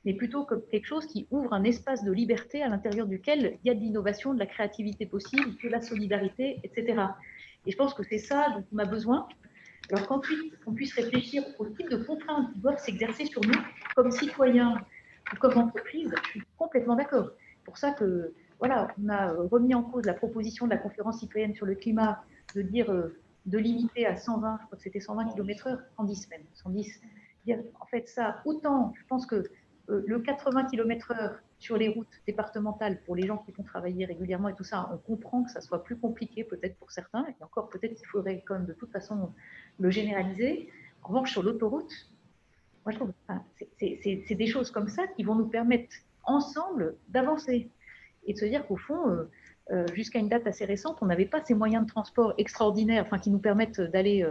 mais plutôt comme quelque chose qui ouvre un espace de liberté à l'intérieur duquel il y a de l'innovation, de la créativité possible, de la solidarité, etc. Et je pense que c'est ça dont on a besoin. Alors qu'ensuite, on puisse réfléchir au type de contraintes qui doivent s'exercer sur nous comme citoyens ou comme entreprise, je suis complètement d'accord. C'est pour ça que, voilà, on a remis en cause la proposition de la conférence citoyenne sur le climat de dire de limiter à 120, je crois que c'était 120 km/h, 110 même, 110. Dire, en fait, ça, autant, je pense que le 80 km/h sur les routes départementales pour les gens qui vont travailler régulièrement et tout ça, on comprend que ça soit plus compliqué peut-être pour certains, et encore peut-être qu'il faudrait quand même de toute façon le généraliser. En revanche, sur l'autoroute, moi je trouve enfin, c'est des choses comme ça qui vont nous permettre ensemble d'avancer et de se dire qu'au fond, jusqu'à une date assez récente, on n'avait pas ces moyens de transport extraordinaires, enfin, qui nous permettent d'aller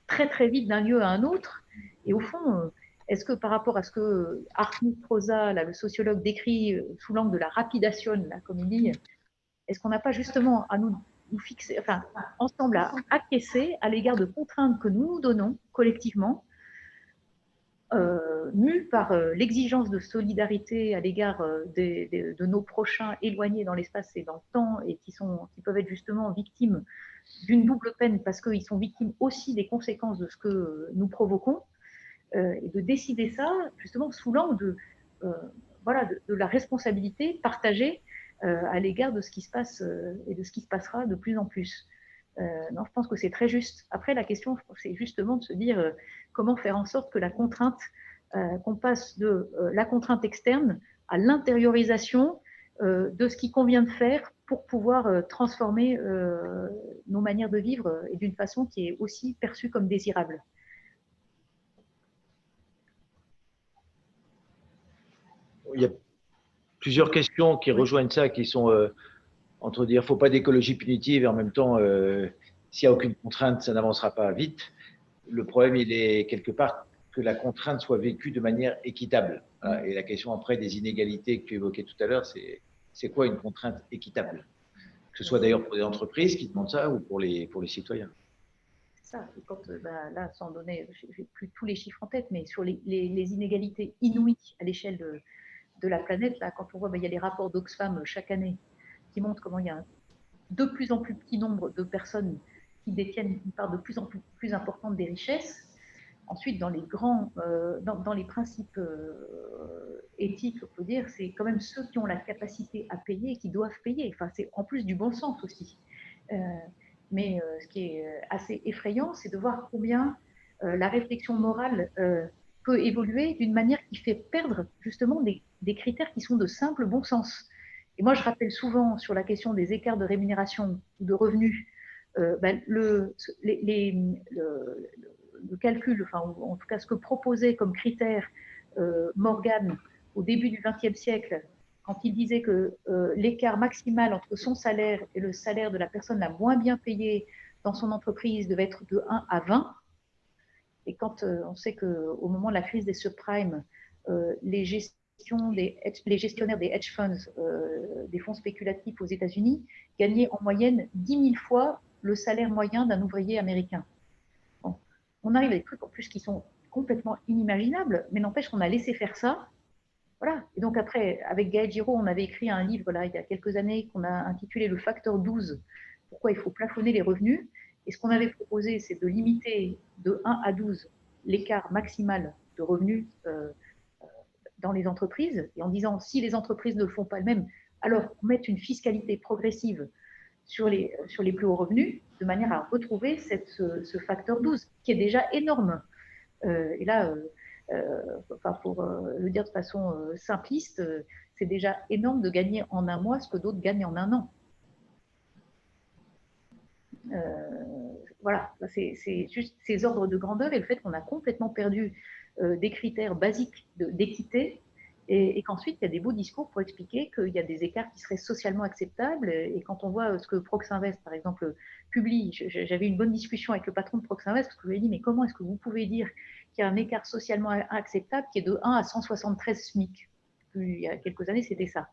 très très vite d'un lieu à un autre. Et au fond, est-ce que par rapport à ce que Hartmut Rosa, là, le sociologue, décrit sous l'angle de la rapidation, là, comme il dit, est-ce qu'on n'a pas justement à nous fixer, enfin, ensemble à acquiescer à l'égard de contraintes que nous nous donnons collectivement, mus par l'exigence de solidarité à l'égard de nos prochains éloignés dans l'espace et dans le temps et qui peuvent être justement victimes d'une double peine parce qu'ils sont victimes aussi des conséquences de ce que nous provoquons, et de décider ça justement sous l'angle voilà, de la responsabilité partagée à l'égard de ce qui se passe et de ce qui se passera de plus en plus. Non, je pense que c'est très juste. Après, la question, c'est justement de se dire comment faire en sorte que la contrainte, qu'on passe de la contrainte externe à l'intériorisation de ce qu'il convient de faire pour pouvoir transformer nos manières de vivre et d'une façon qui est aussi perçue comme désirable. Il y a plusieurs questions qui rejoignent ça, qui sont entre dire faut pas d'écologie punitive et en même temps, s'il n'y a aucune contrainte, ça n'avancera pas vite. Le problème, il est quelque part que la contrainte soit vécue de manière équitable. Voilà. Et la question après des inégalités que tu évoquais tout à l'heure, c'est quoi une contrainte équitable? Que ce soit d'ailleurs pour des entreprises qui demandent ça ou pour les citoyens. Ça, et quand, là, sans donner, je n'ai plus tous les chiffres en tête, mais sur les inégalités inouïes à l'échelle de la planète, là, quand on voit, il y a les rapports d'Oxfam chaque année qui montrent comment il y a un de plus en plus petit nombre de personnes qui détiennent une part de plus en plus importante des richesses. Ensuite, dans les grands, dans les principes éthiques, on peut dire, c'est quand même ceux qui ont la capacité à payer et qui doivent payer. Enfin, c'est en plus du bon sens aussi. Mais ce qui est assez effrayant, c'est de voir combien la réflexion morale peut évoluer d'une manière qui fait perdre justement des critères qui sont de simple bon sens. Et moi, je rappelle souvent sur la question des écarts de rémunération ou de revenus, le calcul, enfin, en tout cas ce que proposait comme critère Morgan au début du XXe siècle, quand il disait que l'écart maximal entre son salaire et le salaire de la personne la moins bien payée dans son entreprise devait être de 1 à 20. Et quand on sait qu'au moment de la crise des subprimes, les gestionnaires des hedge funds, des fonds spéculatifs aux États-Unis, gagnaient en moyenne 10 000 fois le salaire moyen d'un ouvrier américain. Bon. On arrive à des trucs en plus qui sont complètement inimaginables, mais n'empêche qu'on a laissé faire ça. Voilà. Et donc après, avec Gaël Giraud, on avait écrit un livre là, il y a quelques années qu'on a intitulé Le facteur 12, pourquoi il faut plafonner les revenus. Et ce qu'on avait proposé, c'est de limiter de 1 à 12 l'écart maximal de revenus dans les entreprises, et en disant si les entreprises ne le font pas elles-mêmes, alors on met une fiscalité progressive sur les plus hauts revenus, de manière à retrouver ce facteur 12, qui est déjà énorme. Et là, enfin, pour le dire de façon simpliste, c'est déjà énorme de gagner en un mois ce que d'autres gagnent en un an. Voilà, c'est juste ces ordres de grandeur et le fait qu'on a complètement perdu des critères basiques d'équité et qu'ensuite il y a des beaux discours pour expliquer qu'il y a des écarts qui seraient socialement acceptables. Et quand on voit ce que Proxinvest, par exemple, publie, j'avais une bonne discussion avec le patron de Proxinvest parce que je lui ai dit mais comment est-ce que vous pouvez dire qu'il y a un écart socialement acceptable qui est de 1 à 173 SMIC? Il y a quelques années, c'était ça.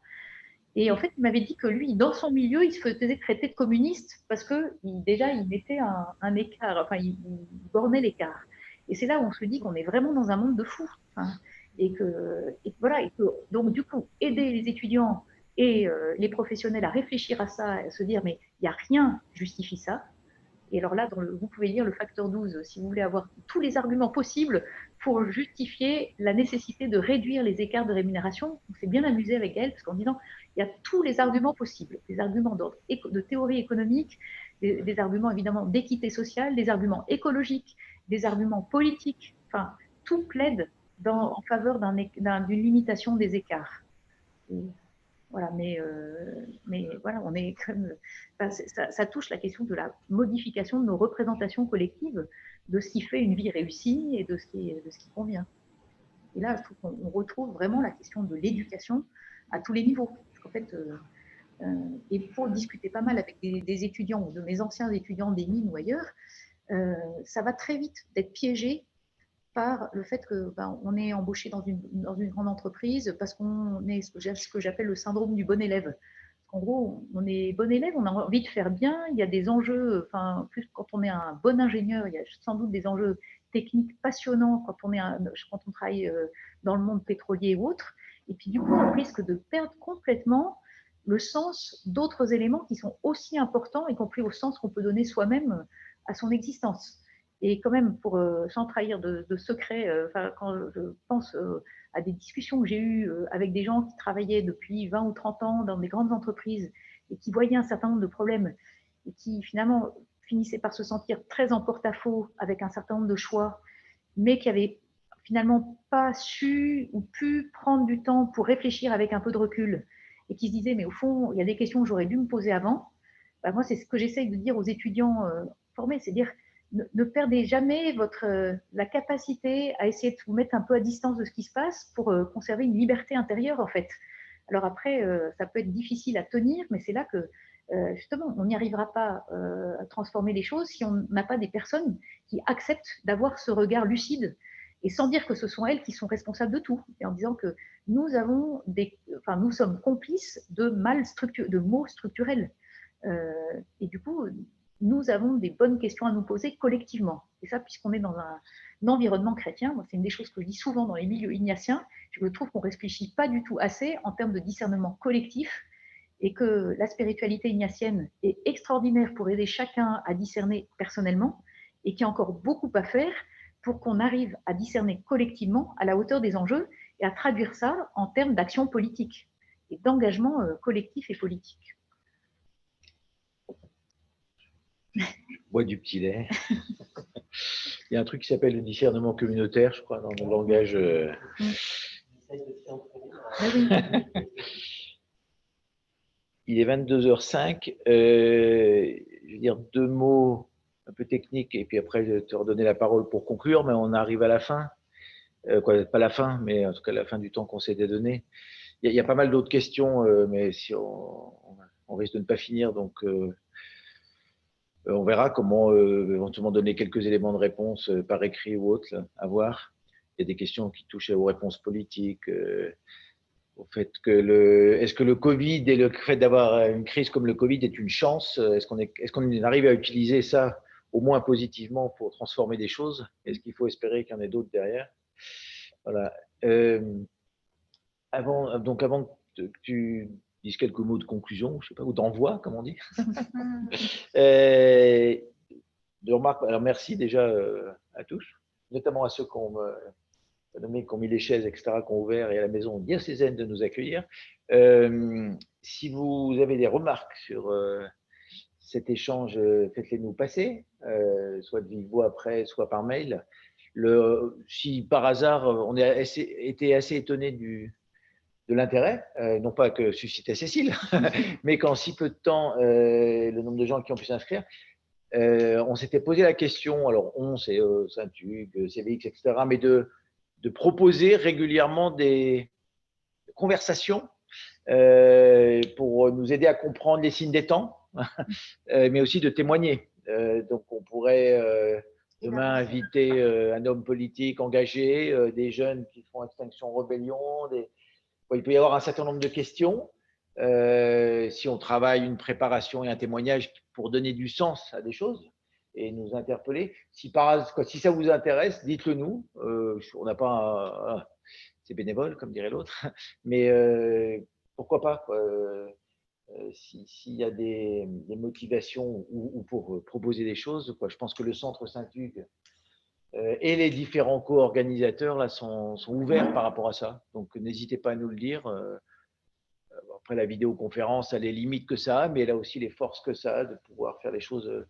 Et en fait, il m'avait dit que lui, dans son milieu, il se faisait traiter de communiste parce que déjà, il mettait un écart, enfin, il bornait l'écart. Et c'est là où on se dit qu'on est vraiment dans un monde de fous. Hein, voilà, et que donc du coup, aider les étudiants et les professionnels à réfléchir à ça, à se dire, mais il n'y a rien qui justifie ça. Et alors là, vous pouvez lire le facteur 12 si vous voulez avoir tous les arguments possibles pour justifier la nécessité de réduire les écarts de rémunération. On s'est bien amusé avec elle, parce qu'en disant, il y a tous les arguments possibles, des arguments de théorie économique, des arguments évidemment d'équité sociale, des arguments écologiques, des arguments politiques, enfin, tout plaide en faveur d'une limitation des écarts. Et voilà, mais voilà, on est comme, ça touche la question de la modification de nos représentations collectives, de ce qui fait une vie réussie et de ce qui convient. Et là, je trouve qu'on retrouve vraiment la question de l'éducation à tous les niveaux. Parce qu'en fait, et pour discuter pas mal avec des étudiants, ou de mes anciens étudiants des mines ou ailleurs, ça va très vite d'être piégé par le fait qu'on est embauché dans une grande entreprise parce qu'on est ce que j'appelle le syndrome du bon élève. En gros, on est bon élève, on a envie de faire bien, il y a des enjeux, enfin, plus quand on est un bon ingénieur, il y a sans doute des enjeux techniques passionnants quand on travaille dans le monde pétrolier ou autre. Et puis du coup, on risque de perdre complètement le sens d'autres éléments qui sont aussi importants, y compris au sens qu'on peut donner soi-même à son existence. Et quand même, sans trahir de secret, quand je pense à des discussions que j'ai eues avec des gens qui travaillaient depuis 20 ou 30 ans dans des grandes entreprises et qui voyaient un certain nombre de problèmes et qui finalement finissaient par se sentir très en porte-à-faux avec un certain nombre de choix, mais qui n'avaient finalement pas su ou pu prendre du temps pour réfléchir avec un peu de recul et qui se disaient, mais au fond, il y a des questions que j'aurais dû me poser avant. Moi, c'est ce que j'essaye de dire aux étudiants formés, c'est dire, ne perdez jamais la capacité à essayer de vous mettre un peu à distance de ce qui se passe pour conserver une liberté intérieure, en fait. Alors après, ça peut être difficile à tenir, mais c'est là que, justement, on n'y arrivera pas à transformer les choses si on n'a pas des personnes qui acceptent d'avoir ce regard lucide et sans dire que ce sont elles qui sont responsables de tout, et en disant que nous sommes complices de maux structurels. Et du coup, nous avons des bonnes questions à nous poser collectivement. Et ça, puisqu'on est dans un environnement chrétien, moi, c'est une des choses que je dis souvent dans les milieux ignatiens, je trouve qu'on ne réfléchit pas du tout assez en termes de discernement collectif et que la spiritualité ignatienne est extraordinaire pour aider chacun à discerner personnellement et qu'il y a encore beaucoup à faire pour qu'on arrive à discerner collectivement à la hauteur des enjeux et à traduire ça en termes d'action politique et d'engagement collectif et politique. Bois du petit lait. Il y a un truc qui s'appelle le discernement communautaire, je crois, dans le langage. Il est 22h05. Je vais dire deux mots un peu techniques et puis après, je vais te redonner la parole pour conclure, mais on arrive à la fin. Pas la fin, mais en tout cas la fin du temps qu'on s'était donné. Il y a pas mal d'autres questions, mais si on risque de ne pas finir, donc on verra comment éventuellement donner quelques éléments de réponse par écrit ou autre à voir. Il y a des questions qui touchent aux réponses politiques, au fait que est-ce que le Covid et le fait d'avoir une crise comme le Covid est une chance? Est-ce qu'on arrive à utiliser ça au moins positivement pour transformer des choses? Est-ce qu'il faut espérer qu'il y en ait d'autres derrière? Voilà. Avant que tu dises quelques mots de conclusion, je sais pas, ou d'envoi, comme on dit. De remarques. Alors merci déjà à tous, notamment à ceux qui ont nommé, qui ont mis les chaises, etc., qui ont ouvert, et à la maison diocésaine de nous accueillir. Si vous avez des remarques sur cet échange, faites-les nous passer, soit de vive voix après, soit par mail. Si par hasard on a été assez étonné de l'intérêt, non pas que suscitait Cécile, mais qu'en si peu de temps, le nombre de gens qui ont pu s'inscrire, on s'était posé la question, alors c'est Saint-Hugues, CVX, etc., mais de proposer régulièrement des conversations pour nous aider à comprendre les signes des temps, mais aussi de témoigner. Donc on pourrait demain inviter un homme politique engagé, des jeunes qui font Extinction Rebellion, il peut y avoir un certain nombre de questions. si on travaille une préparation et un témoignage pour donner du sens à des choses et nous interpeller. Si ça vous intéresse, dites-le nous. On n'a pas c'est bénévole, comme dirait l'autre, mais pourquoi pas quoi. S'il y a des motivations ou pour proposer des choses, quoi. Je pense que le Centre Saint-Hugues et les différents co-organisateurs là sont ouverts par rapport à ça. Donc n'hésitez pas à nous le dire. Après, la vidéoconférence a les limites que ça a, mais elle a aussi les forces que ça a de pouvoir faire les choses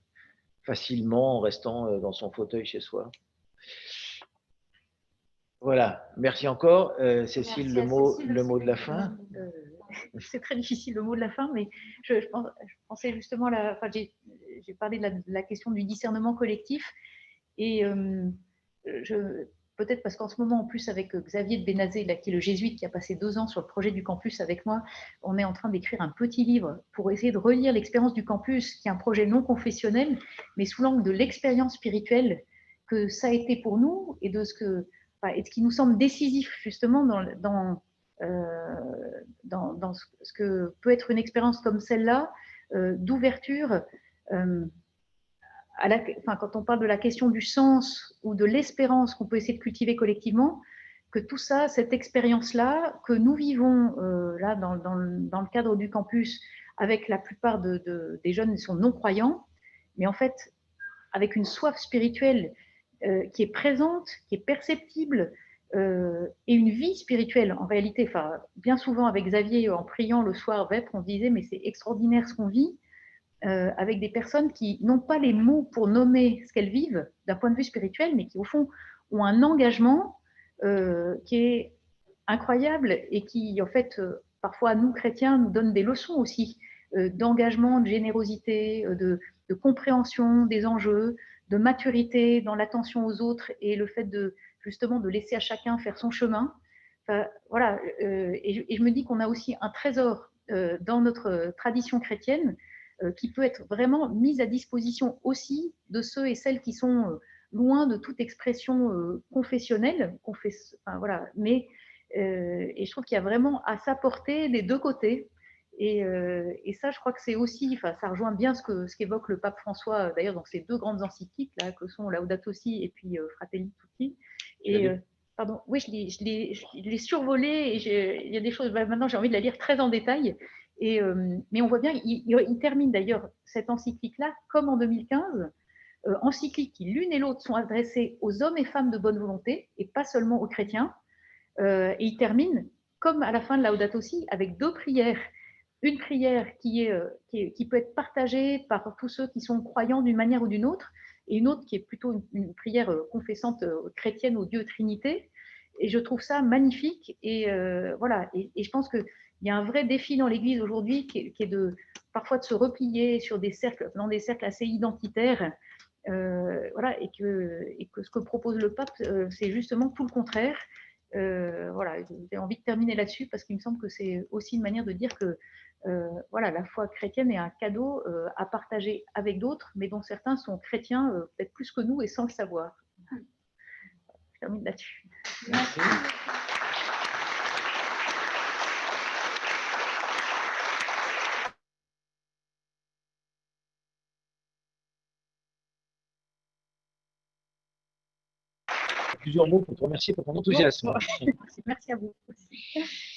facilement en restant dans son fauteuil chez soi. Voilà, merci encore. Cécile, le mot de la fin. C'est très difficile le mot de la fin, mais je pensais justement, j'ai parlé de la question du discernement collectif, et peut-être parce qu'en ce moment, en plus, avec Xavier de Bénazé, qui est le jésuite qui a passé 2 ans sur le projet du campus avec moi, on est en train d'écrire un petit livre pour essayer de relire l'expérience du campus, qui est un projet non confessionnel, mais sous l'angle de l'expérience spirituelle que ça a été pour nous, et de ce qui nous semble décisif justement dans ce que peut être une expérience comme celle-là, d'ouverture. Quand on parle de la question du sens ou de l'espérance qu'on peut essayer de cultiver collectivement, que tout ça, cette expérience-là, que nous vivons là dans le cadre du campus, avec la plupart des jeunes qui sont non-croyants, mais en fait, avec une soif spirituelle qui est présente, qui est perceptible, et une vie spirituelle, en réalité. Bien souvent, avec Xavier, en priant le soir vêpres, on se disait, mais c'est extraordinaire ce qu'on vit, avec des personnes qui n'ont pas les mots pour nommer ce qu'elles vivent d'un point de vue spirituel, mais qui, au fond, ont un engagement qui est incroyable et qui, en fait, parfois, nous, chrétiens, nous donne des leçons aussi d'engagement, de générosité, de compréhension des enjeux, de maturité dans l'attention aux autres et le fait justement de laisser à chacun faire son chemin. Voilà, et je me dis qu'on a aussi un trésor dans notre tradition chrétienne qui peut être vraiment mise à disposition aussi de ceux et celles qui sont loin de toute expression confessionnelle, voilà, mais et je trouve qu'il y a vraiment à sa portée des deux côtés. Et ça, je crois que c'est aussi, ça rejoint bien ce qu'évoque le pape François, d'ailleurs, dans ses 2 grandes encycliques, là, que sont Laudato Si et puis Fratelli Tutti. Et pardon, oui, je l'ai survolé, et il y a des choses, maintenant j'ai envie de la lire très en détail. Mais on voit bien, il termine d'ailleurs cette encyclique-là, comme en 2015, encycliques qui, l'une et l'autre, sont adressées aux hommes et femmes de bonne volonté, et pas seulement aux chrétiens. Et il termine, comme à la fin de Laudato Si, avec 2 prières. Une prière qui peut être partagée par tous ceux qui sont croyants d'une manière ou d'une autre, et une autre qui est plutôt une prière confessante chrétienne au Dieu Trinité. Et je trouve ça magnifique. Et voilà. Et je pense qu'il y a un vrai défi dans l'Église aujourd'hui qui est parfois de se replier dans des cercles assez identitaires. Voilà, et que ce que propose le pape, c'est justement tout le contraire. Voilà, j'ai envie de terminer là-dessus parce qu'il me semble que c'est aussi une manière de dire que voilà, la foi chrétienne est un cadeau à partager avec d'autres, mais dont certains sont chrétiens peut-être plus que nous et sans le savoir. Je termine là-dessus. Merci. Plusieurs mots pour te remercier pour ton enthousiasme. Merci à vous aussi.